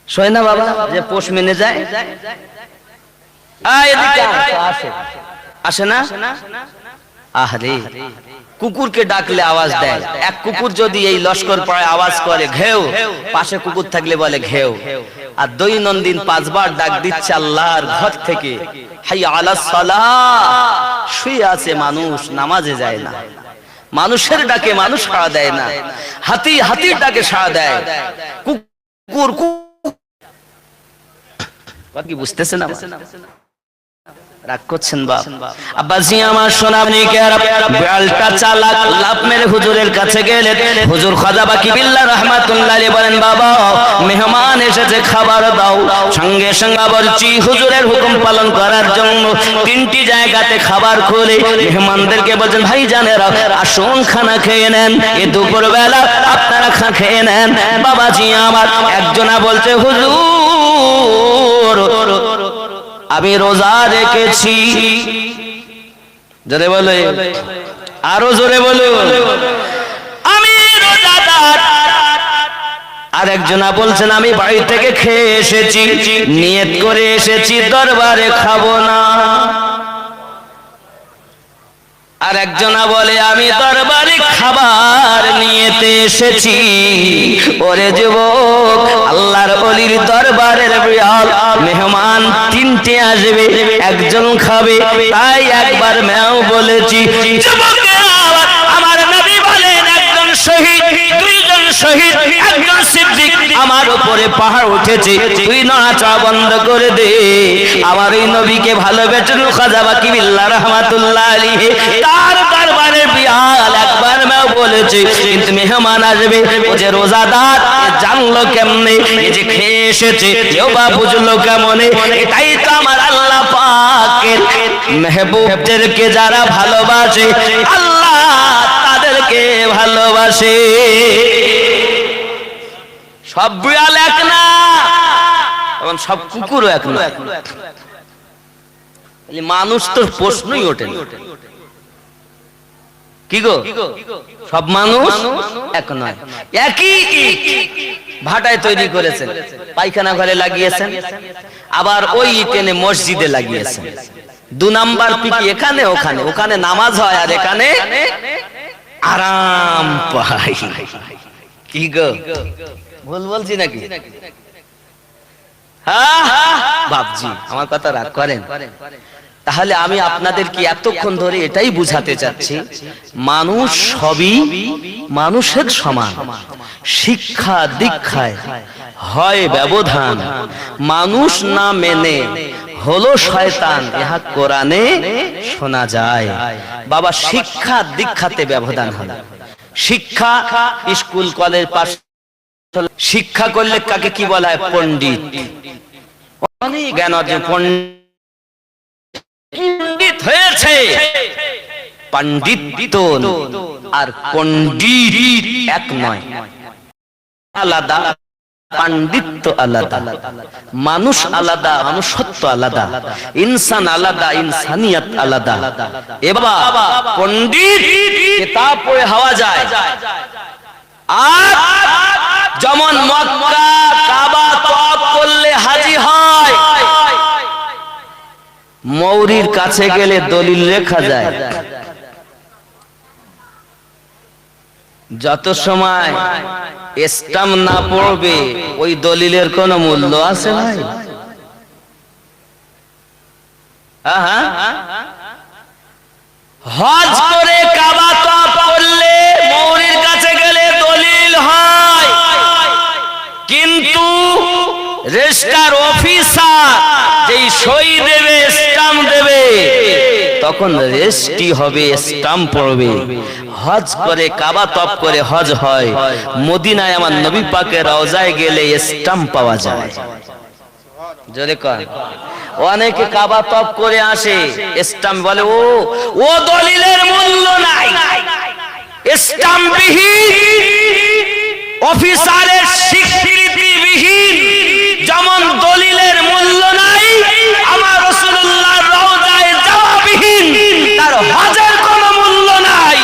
[SPEAKER 1] শোয় না বাবা, যে পোষ মেনে যায়, আসে না? আরে কুকুরকে ডাকলে আওয়াজ দেয়। এক কুকুর যদি এই লস্কর পাড়ায় আওয়াজ করে ঘেউ, পাশে কুকুর থাকলে বলে ঘেউ। আর দৈনন্দিন 5 বার ডাক দিচ্ছে আল্লাহর ঘর থেকে, হাইয়া আলাস সালাহ। শুয়ে আছে মানুষ, নামাজে যায় না। মানুষের ডাকে মানুষ সাড়া দেয় না, হাতির ডাকে সাড়া দেয়। কুকুর কি বুঝতেছেন? রাগ করছেন বাপ? আব্বাজি আমার সোনামণি বিড়ালটা চালাক, লাফ মেরে হুজুরের কাছে গেলেন। হুজুর খাজা বাকি বিল্লাহ রাহমাতুল্লাহ আলাইহি বলেন, বাবা মেহমান এসেছে, খাবার দাও। সঙ্গে সঙ্গে বলছি হুজুরের হুকুম পালন করার জন্য 3টি জায়গাতে খাবার খুলে মেহমানদেরকে বলছেন, ভাই জানেরা আসুন খানা খেয়ে নেন, এ দুপুর বেলা আপনারা খেয়ে নেন। বাবাজি আমার একজনা বলছে, হুজুর আমি রোজা রেখেছি। জোরে বলে, আরো জোরে বলো, আমি রোজাদার। আর একজনা বলছেন, আমি বাড়ি থেকে খেয়ে এসেছি, নিয়ত করে এসেছি দরবারে খাবো না। আর একজনা বলে, আমি দরবারে খাবার নিয়েতে এসেছি। ওরে যুবক, আল্লাহর ওলির দরবারের বিড়াল, মেহমান 3টে আসবে, একজন খাবে, তাই একবার ম্যাও বলেছি। আমার নবী বলেন, একজন শহীদ, 2জন শহীদ, একজন সিদ্দিক, আমার উপরে পাহাড় উঠেছে, তুই নাচা বন্ধ করে দে। আমার এই নবীকে ভালোবেসেন খাজা বাকি বিল্লাহ রাহমাতুল্লাহ আলাইহি, তার দরবারে বিড়াল একবার ম্যাও বলেছে। কিন্তু মেহমান আসবে, ও যে রোজাদার, জানলো কেমনে? এই যে খেয়ে এসেছে, কেউ বা বুঝলো কেমনে? এটাই তো আমার আল্লাহ পাকের মেহবুবদেরকে যারা ভালোবাসে, আল্লাহ তাদেরকে ভালোবাসে। সব বিড়াল এক না, এবং সব কুকুরও এক না। মানুষ তো প্রশ্নই ওঠে না, কি গো? সব মানুষ এক নয়। একই ভাটায় তৈরি করেছেন, পায়খানা ঘরে লাগিয়েছেন, আবার ওই টেনে মসজিদে লাগিয়েছেন। 2 নাম্বার পিটি এখানে ওখানে, ওখানে নামাজ হয় আর এখানে আরাম পাই। কি গো, ভুল বলছি নাকি? হ্যাঁ বাপজি, আমার কথা রাগ করেন? তাহলে আমি আপনাদেরকে এতক্ষণ ধরে এটাই বুঝাতে চাচ্ছি, মানুষ সবই মানুষের সমান, শিক্ষা দীক্ষায় হয় ব্যবধান। মানুষ না মেনে হলো শয়তান, ইহা কোরআনে শোনা যায়। বাবা শিক্ষা দীক্ষাতে ব্যবধান হয়। শিক্ষা স্কুল কলেজ পাশ, শিক্ষা করলে কাকে কি বলা হয়? পণ্ডিত। অনেক জ্ঞান অর্জন, পণ্ডিত হয়েছে। পণ্ডিত আর পণ্ডিত এক নয়, আলাদা। পাণ্ডিত্য আলাদা, মানুষ আলাদা, মনুষ্যত্ব আলাদা, ইনসান আলাদা, ইনসানিয়ত আলাদা। এবার পণ্ডিত কিতাব পড়ে হওয়া যায়, আর যেমন মক্কা কাবা তওয়াফ করলে হাজী হয়, মৌরির কাছে গেলে দলিল লেখা যায়। যত সময় স্টাম্প না পড়বে ওই দলিলের কোনো মূল্য আছে ভাই? হজ করে কাবা তওয়াফ করলে মৌরির কাছে গেলে দলিল হয়, কিন্তু রেজিস্টার অফিসার যেই সই দেবে স্টাম্প দেবে তখন রেজিস্ট্রি হবে, স্টাম্প পড়বে। হজ করে কাবা তওয়াফ করে হজ হয়, মদিনায় আমার নবী পাকের রওজায় গেলে স্টাম্প পাওয়া যায়। জোরে কর। অনেকে কাবা তওয়াফ করে আসে, স্টাম্প বলে ও দলিলের মূল্য নাই, স্টাম্পবিহীন অফিসারের স্বীকৃতিবিহীন যেমন দলিলের মূল্য নাই, আমার রাসূলুল্লাহর রওজায় যাওয়াবিহীন তার হজের কোনো মূল্য নাই।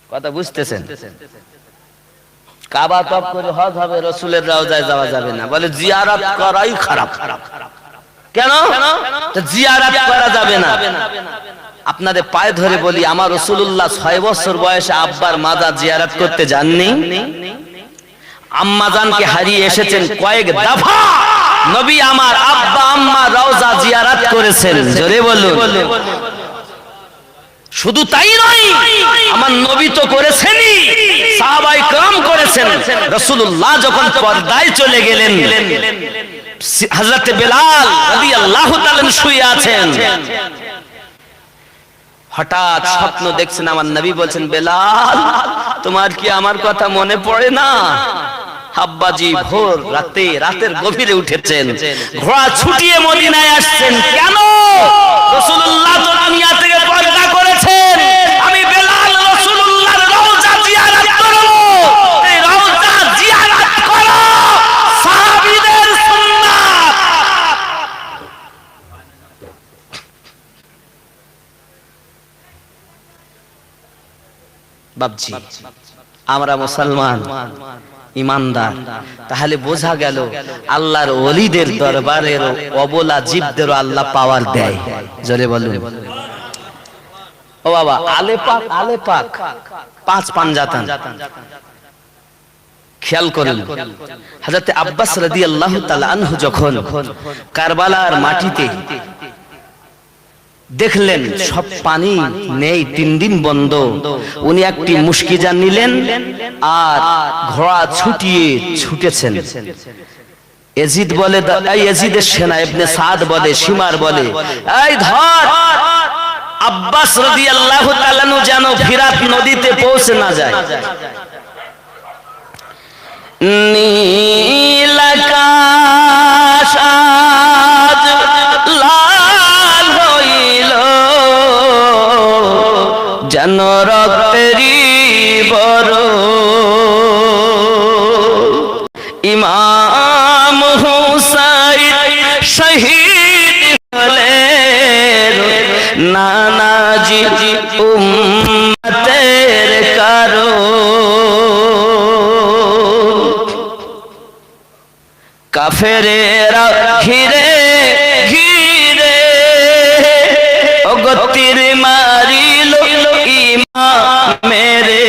[SPEAKER 1] কথা বুঝতেছেন? কাবা তওয়াফ করে হজ হবে, রাসূলের রওজায় যাওয়া যাবে না, বলে জিয়ারত করাই খারাপ। কেন? জিয়ারত করা যাবে না। আপনাদের পায়ে ধরে বলি, আমার রাসূলুল্লাহ 6 বছর বয়সে আব্বার মাজার জিয়ারত করতে যাননি? আম্মাজানকে হারিয়ে এসেছেন কয়েক দফা, নবী আমার আব্বা আম্মা রওজা জিয়ারত করেছেন। জোরে বলুন। শুধু তাই নয়, আমার নবী তো করেছেনই, সাহাবায়ে کرام করেছেন। রাসূলুল্লাহ যখন পর্দায় চলে গেলেন, হযরত বেলাল রাদিয়াল্লাহু তাআলা শুয়ে আছেন, হঠাৎ স্বপ্ন দেখছেন, আমার নবী বলছেন, বেলাল তোমার কি আমার কথা মনে পড়ে না? আব্বাজি ভোর রাতের গভীরে উঠেছেন, ঘোড়া ছুটিয়ে মদিনায় আসছেন। কেন? রাসূলুল্লাহ তো দুনিয়া থেকে পর্দা করেছেন, আমি বেলাল রাসূলুল্লাহর রওজা জিয়ারত করব। এই রওজা জিয়ারত করো সাহাবীদের সুন্নাত। বাবজি, আমরা মুসলমান ইমানদার, তাহলে বোঝা গেল আল্লাহর ওলিদের দরবারের অবলা জীবদেরও আল্লাহ পাওয়ার দেয়। জোরে বলুন। ও বাবা, আলে পাক 5 পাঞ্জাতান খেয়াল করেন। হযরত আব্বাস রাদিয়াল্লাহু তাআলা আনহু যখন কারবালার মাটিতে দেখলেন সব পানি নেই, 3 দিন বন্ধ, উনি একটি মুশকিজান নিলেন আর ঘোড়া ছুটেছেন। ইয়াজিদ বলে, এই ইয়াজিদের সেনা ইবনে সাদ বলে, শিমার বলে, এই ধর, আব্বাস রাদিয়াল্লাহু তাআলা যেন ফিরাত নদীতে পৌঁছে না যায়। নীল আকাশ আজ লাল হইল, যেন রক্তেরই বরণ, ইমাম হুসাইন শহীদ হলেন, নানাজি উম্মতের কারণ, কাফেরেরা ঘিরে ঘিরে অগতির মারিল ইমামেরে,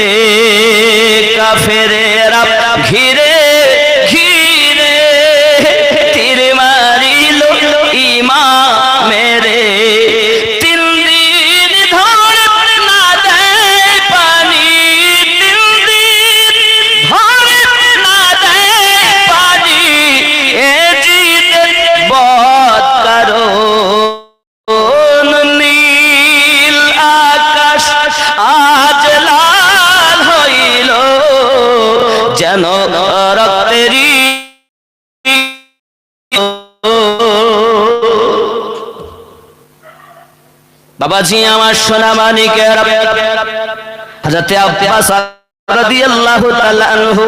[SPEAKER 1] কাফেরেরা ঘিরে ঘিরে তীর মারিল ইমামেরে, 3 দিন ধরে না দেয় পানি, 3 দিন ধরে না দেয় পানি, এ জিদ বদ কারণ, নীল আকাশ আজ লাল হইল, যেন রক্তেরই বাবাজি আমার সোনা মানিকের। হযরত আব্বাস রাদিয়াল্লাহু তাআলা আনহু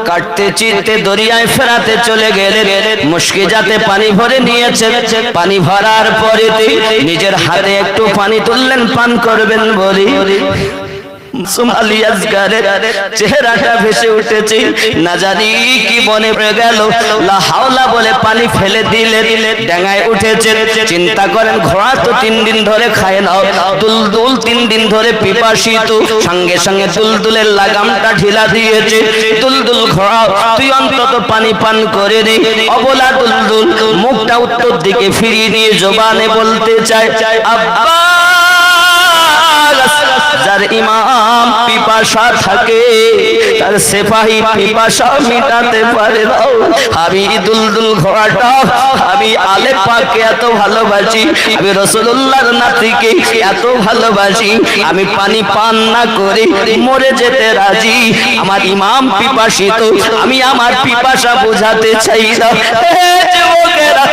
[SPEAKER 1] কাটতে চিরতে দরিয়ায় ফেরাতে চলে গেলেন, মুশকিজাতে পানি ভরে নিয়েছেন। পানি ভরার পরে নিজের হাতে একটু পানি তুললেন পান করবেন বলি, মাসুম আলী আসগরের চেহারাটা ভেসে উঠেছে, না জানি কি মনে পড়ে গেল, লা হাওলা বলে পানি ফেলে দিলে ডাঙায় উঠেছে। চিন্তা করেন, ঘোড়া তো 3 দিন ধরে খায় না, দুলদুল 3 দিন ধরে পিপাসিত, সঙ্গে সঙ্গে দুলদুলের লাগামটা ঢিলা দিয়েছে। দুলদুল ঘোড়া, তুই অন্তত পানি পান করে নে। অবলা দুলদুল মুখটা উত্তর দিকে ফিরিয়ে নিয়ে জবানে বলতে চায়, আব্বা। যার ইমাম পিপাসা থাকে, তার সিপাহী পিপাসা মিটাতে পারে না। আমি দুলদুল ঘোড়াটা, আমি আলে পাককে এত ভালোবাসি, আমি রাসূলুল্লাহর নাতিকে এত ভালোবাসি, আমি পানি পান না করে মরে যেতে রাজি। আমার ইমাম পিপাসিত, আমি আমার পিপাসা বোঝাতে চাই না। হে যুবকেরা,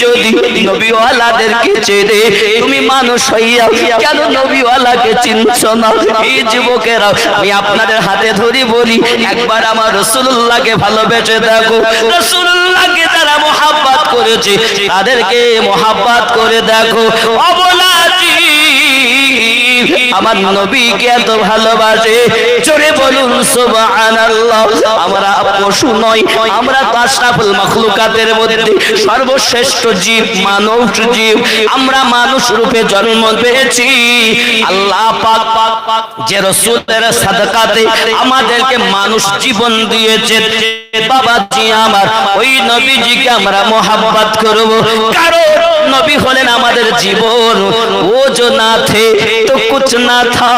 [SPEAKER 1] যদি নবীওয়ালাদেরকে চেনে, তুমি মানুষ হইয়া কেন নবীওয়ালাকে চিনছো না? এই যুবকেরা, আমি আপনাদের হাতে ধরি বলি, একবার আমার রাসূলুল্লাহকে ভালোবেসে দেখো। রাসূলুল্লাহকে যারা মহব্বত করেছে, তাদেরকে মহব্বত করে দেখো। অবলাজি আমার নবীকে এত ভালোবাসে, জোরে বলুন সুবহানাল্লাহ। আমরা পশু নই, আমরা তো আশরাফুল মাখলুকাতের মধ্যে সর্বশ্রেষ্ঠ জীব, মানব জীব। আমরা মানুষ রূপে জন্ম পেয়েছি। আল্লাহ পাক যে রাসূলের সাদকাতে আমাদেরকে মানুষ জীবন দিয়েছে, বাবাজি আমার, ওই নবীজিকে আমরা মহব্বত করব, কারণ নবী হলেন আমাদের জীবন। ও जो ना थे तो कुछ ना था,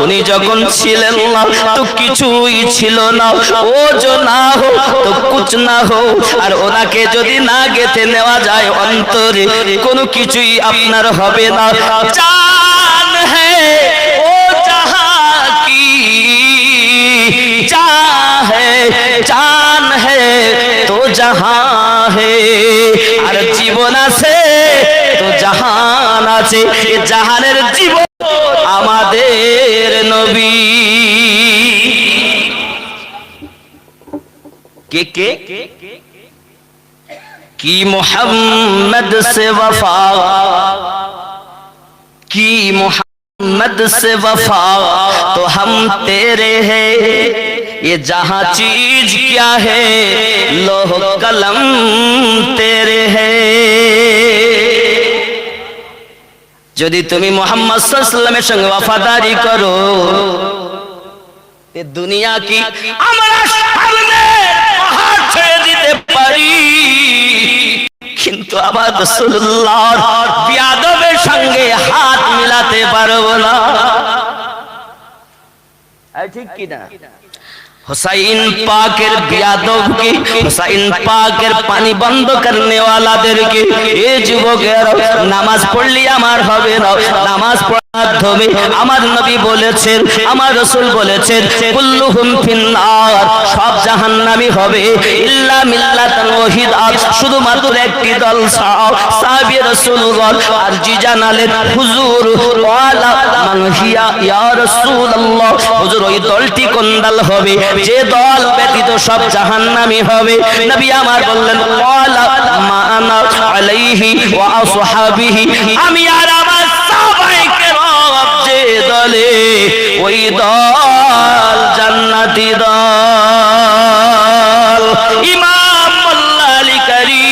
[SPEAKER 1] উনি যখন ছিলেন না তো কিছুই ছিল না। ও जो ना हो तो कुछ ना हो, আর ওনাকে যদি না গেঁথে নেওয়া যায় অন্তরে, কোনো কিছুই আপনার হবে না। জান হ্যায় ও জাহাं কি, জান হ্যায় তো জাহাं হ্যায়, আর জীবন আছে তো জাহান আছে। এই জাহানের জীবন আমাদের নবী। কে কে কি मोहम्मद से वफा, की मोहम्मद से वफा तो हम तेरे हैं। ये जहां चीज क्या है, लोह कलम तेरे हैं। যদি তুমি মুহাম্মদ সাল্লাল্লাহু আলাইহি ওয়াসাল্লামের সঙ্গে ওয়াফাদারি করো, তে দুনিয়া কি আমরা সামনে পাহাড় ছেড়ে দিতে পারি, কিন্তু আবার রাসূলুল্লাহর বিয়াদবের সঙ্গে হাত মিলাতে পারবো না। ঠিক কি না? हुसैन पाकेर बियादबके, हुसैन पाकेर पानी बंद करने वालादेरके, ए যুবকেরা, নামাজ পড়লে আমার হবে না। নামাজ পড়ার মাধ্যমে আমার নবী বলেছেন, আমার রাসূল বলেছেন, কুল্লুহুম ফিন্নার, সব জাহান্নামী হবে, ইল্লা মিল্লাতান ওয়াহিদা, শুধুমাত্র একটি দল সাহাবী রাসূলগণ আর জি জানালেন, হুজুর ওয়ালা মান হিয়া ইয়া রাসূলুল্লাহ, হুজুর ওই দলটি কোন দল হবে যে দল ব্যতীত সব জাহান্নামী হবে? নবী আমার বললেন, ওয়ালা মা আনা আলাইহি ওয়া আসহাবিহি, আমি আর আমার সাহাবায়ে কেরাম যে দলে, ওই দল জান্নাতি দল। ইমাম মোল্লা আলী কারি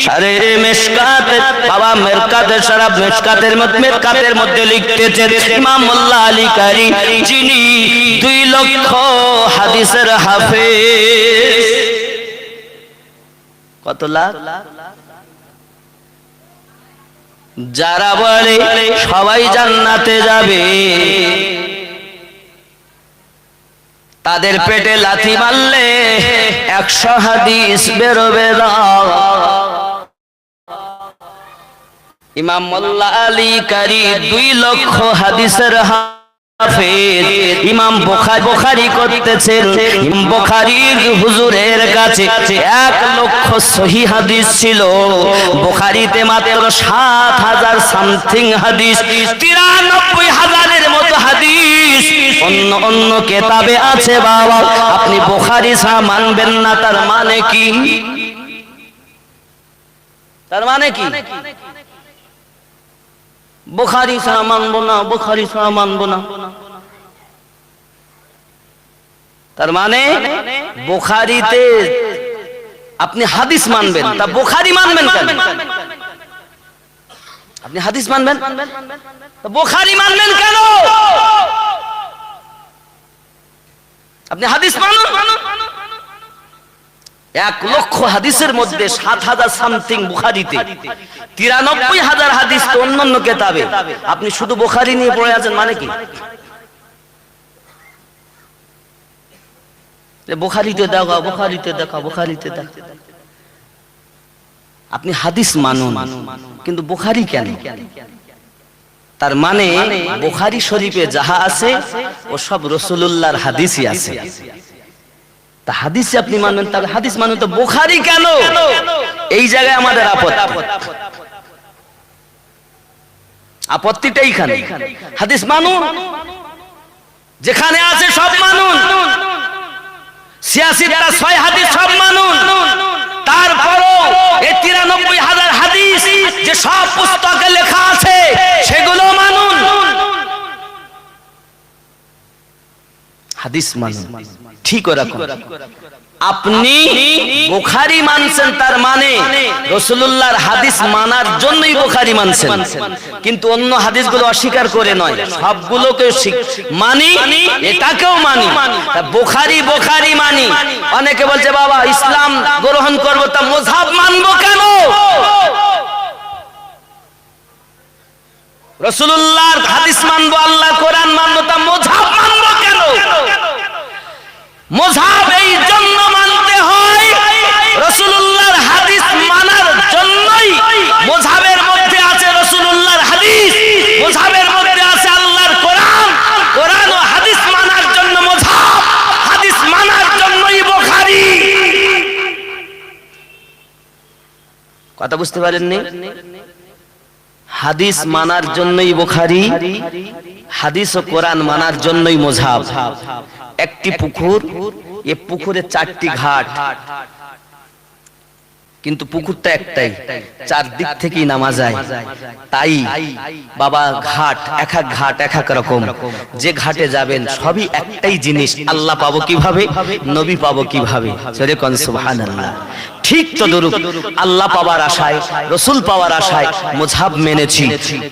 [SPEAKER 1] সারে মেশকাতে, বাবা মেরকাতে শরাব মেশকাতের মধ্যে লিখতেছেন, ইমাম মোল্লা আলী কারি যিনি 2 লক্ষ হাদিসের হাফেজ। কত লাখ? যারা বলে সবাই জান্নাতে যাবে, তাদের পেটে লাথি মারলে 100 হাদিস বেরোবে না। ইমাম মোল্লা আলী কারি 2 লক্ষ হাদিসের হাফেজ। ইমাম বুখারী করতেছেন, ইমাম বুখারীর হুজুরের কাছে 1 লক্ষ সহিহ হাদিস ছিল। বুখারীতে মাত্র 7000 সামথিং হাদিস, 93,000-এর মতো হাদিস অন্য কিতাবে আছে। বাবা, আপনি বুখারী ছাড়া মানবেন না, তার মানে কি? তার মানে কি? বুখারী ছাড়া মানবো না, বুখারী ছাড়া মানবো না। তার মানে বুখারীতে আপনি হাদিস মানবেন, তা বুখারী মানবেন কেন? আপনি হাদিস মানবেন, তা বুখারী মানবেন কেন? আপনি হাদিস মানুন। 1 লক্ষ হাদিসের মধ্যে 7,000 সামথিং বুখারীতে, 93,000 হাদিস তো অন্যান্য কিতাবে। আপনি শুধু বুখারী নিয়ে পড়ে আছেন, মানে কি? বুখারীতে দেখা, বুখারীতে দেখা, বুখারীতে দেখা। আপনি হাদিস মানুন, কিন্তু বুখারী কেন? তার মানে বুখারী শরীফে যাহা আছে ও সব রাসূলুল্লাহর হাদিসই আছে। তা হাদিসে আপনি মানবেন, তাহলে হাদিস মানুন, তো বুখারী কেন? এই জায়গায় আমাদের আপত্তিটা এইখানে। হাদিস মানুন, যেখানে আছে সব মানুন। 86টা 6 হাদিস সব মানুন। তারপরও এই 93,000 হাদিস যে সব পুস্তকে লেখা আছে সেগুলো মানুন। হাদিস মানুন, ঠিক ওরকম আপনি বুখারী মানছেন, তার মানে রাসূলুল্লাহর হাদিস মানার জন্যই বুখারী মানছেন, কিন্তু অন্য হাদিসগুলো অস্বীকার করে নয়, সবগুলোকে মানি, এটাকেও মানি। বুখারী বুখারী মানি। অনেকে বলছে বাবা ইসলাম গ্রহণ করব, তা মাযহাব মানবো কেন? রাসূলুল্লাহর হাদিস মানবো, আল্লাহর কোরআন মানবো, তা মাযহাব মানবো কেন? মাযহাব এই জন্য মানতে হয়, রাসূলুল্লাহর হাদিস মানার জন্যই। মাযহাবের মধ্যে আছে রাসূলুল্লাহর হাদিস, মাযহাবের মধ্যে আছে আল্লাহর কোরআন। কোরআন ও হাদিস মানার জন্য মাযহাব, হাদিস মানার জন্যই বুখারী। কথা বুঝতে পারেননি? হাদিস মানার জন্যই বুখারী, হাদিস ও কোরআন মানার জন্যই মাযহাব। একটি পুকুর, এই পুকুরে 4টি ঘাট, কিন্তু পুকুরটা একটাই, 4 দিক থেকেই নামা যায়। তাই বাবা ঘাট, এক এক ঘাট এক এক রকম। যে ঘাটে যাবেন সবই একটাই জিনিস, আল্লাহ পাবো কিভাবে, নবী পাবো কিভাবে। জোরে কোন সুবহানাল্লাহ। ঠিক তদরূপ আল্লাহ পাওয়ার আশায়, রাসূল পাওয়ার আশায় মাযহাব মেনেছি,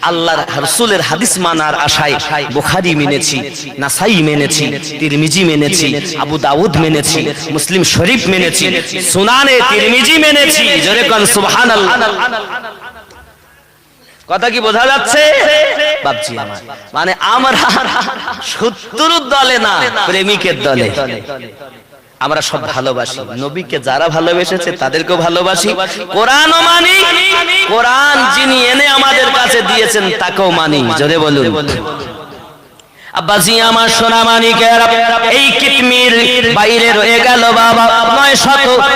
[SPEAKER 1] আল্লাহর রাসূলের হাদিস মানার আশায় বুখারী মেনেছি, নাসাই মেনেছি, তিরমিজি মেনেছি, আবু দাউদ মেনেছি, মুসলিম শরীফ মেনেছি, সুনানে তিরমিজি মেনেছি। জোরে কোন সুবহানাল্লাহ। কথা কি বোঝা যাচ্ছে বাপজি আমার? মানে আমরা শত্রুর দলে না, প্রেমিকের দলে। আমরা সব ভালোবাসি, নবীকে যারা ভালোবেসেছে তাদেরকেও ভালোবাসি, কোরআনও মানি, কোরআন যিনি এনে আমাদের কাছে দিয়েছেন তাকেও মানি। জোরে বলুন। আব্বাজি আমার সোনা মানিকেরা, এই কিতমির বাইরে রয়ে গেল বাবা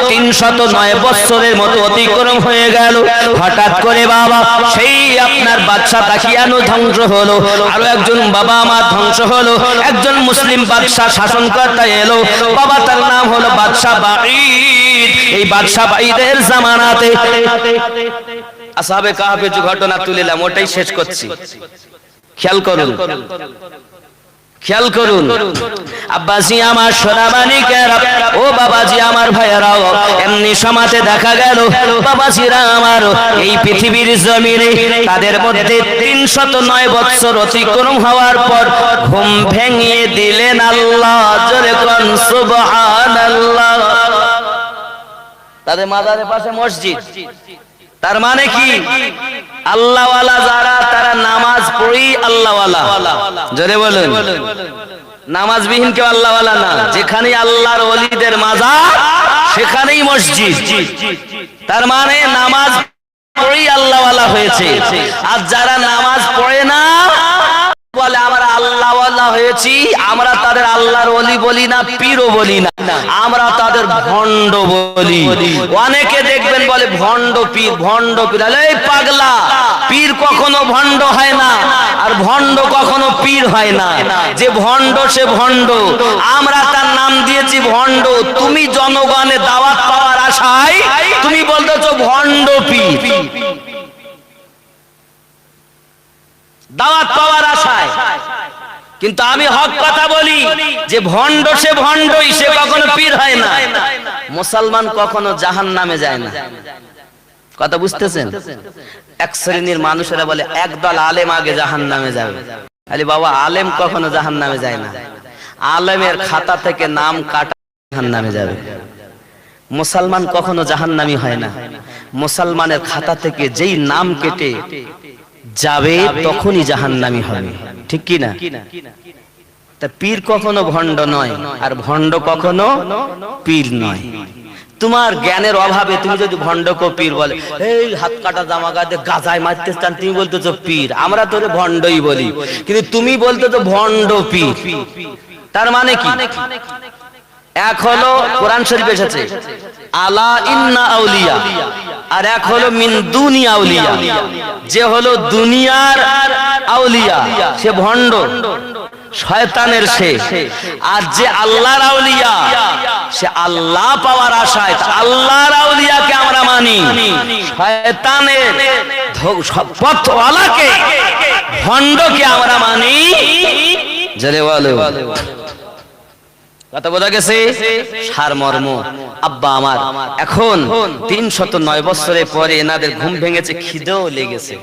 [SPEAKER 1] 309 বছরের মতো অতিক্রম হয়ে গেল। হঠাৎ করে বাবা সেই আপনার বাদশা তাকিয়ানো ধ্বংস হলো, আরো একজন বাবা আমার ধ্বংস হলো, একজন মুসলিম বাদশা শাসনকর্তা এলো বাবা, তার নাম হলো বাদশা বাঈদ। এই বাদশা বাঈদের জামানাতে আসহাবে কাহফের যে ঘটনা তুলিলাম ওটাই শেষ করছি, খেয়াল করুন, খেয়াল করুন। আব্বাজি আমার সোনা মানিকেরা, ও বাবাজি আমার ভাইয়েরাও, এমনি সমাজে দেখা গেল বাবাজিরা আমার এই পৃথিবীর জমিনে তাদের মধ্যে 309 বছর অতিক্রম হওয়ার পর ঘুম ভেঙে দিলেন আল্লাহ। জোরে কোন সুবহানাল্লাহ। তাদের মাজারের পাশে মসজিদ, তার মানে কি আল্লাহওয়ালা যারা তারা নামাজ পড়ি আল্লাহওয়ালা। জোরে বলুন। নামাজবিহীন কেউ আল্লাহওয়ালা না। যেখানে আল্লাহর ওলিদের মাজার সেখানেই মসজিদ। তার মানে নামাজ পড়ি আল্লাহওয়ালা হয়েছে। আর যারা নামাজ পড়ে না বলে আমরা আল্লাহওয়ালা হয়েছি, আমরা তাদের আল্লাহর ওলি বলি না, পীরও বলি না, আমরা তাদের ভণ্ড বলি। অনেকে দেখবেন বলে ভণ্ড পীর, ভণ্ড পীর। এই পাগলা, পীর কখনো ভণ্ড হয় না, আর ভণ্ড কখনো পীর হয় না। যে ভণ্ড সে ভণ্ড, আমরা তার নাম দিয়েছি ভণ্ড। তুমি জনগণের দাওয়াত পাওয়ার আশায় তুমি বলতেছো ভণ্ড পীর। কিন্তু আমি হক কথা বলি যে ভণ্ড সে ভণ্ডই, সে কখনো পীর হয় না। মুসলমান কখনো জাহান্নামে যায় না। কথা বুঝতেছেন? এক শ্রেণীর মানুষেরা বলে একদল আলেম আগে জাহান্নামে যাবে। আরে বাবা, আলেম কখনো জাহান্নামে যায় না। আলেমের খাতা থেকে নাম কাটা জাহান্নামে যাবে। মুসলমান কখনো জাহান্নামী হয় না। মুসলমানের খাতা থেকে যেই নাম কেটে যাবে তখনই জাহান্নামী হবে, ঠিক কি না? তা পীর কখনো ভণ্ড নয়, আর ভণ্ড কখনো পীর নয়। তোমার জ্ঞানের অভাবে তুমি যদি ভণ্ড কো পীর বলে, এই হাত কাটা জামা গায়ে গাজায় মারতে চান, তুমি বলতেছো পীর, আমরা তোরে ভণ্ডই বলি, কিন্তু তুমি বলতেছো ভণ্ড পীর। তার মানে কি? এক হলো কোরআন শরীফে এসেছে আলা ইন্না আউলিয়া, আর এক হলো মিন দুনি আউলিয়া। যে হলো দুনিয়ার আউলিয়া সে ভণ্ড, শয়তানের সে। আর যে আল্লাহর আউলিয়া সে আল্লাহ পাওয়ার আশায়। আল্লাহর আউলিয়াকে আমরা মানি, শয়তানের পথওয়ালাকে ভণ্ডকে আমরা মানি। জলে বলো, কথা বোঝা গেছে? সারমর্ম। আব্বা আমার এখন 309 বছরের পরে এনাদের ঘুম ভেঙেছে, খিদেও লেগেছে।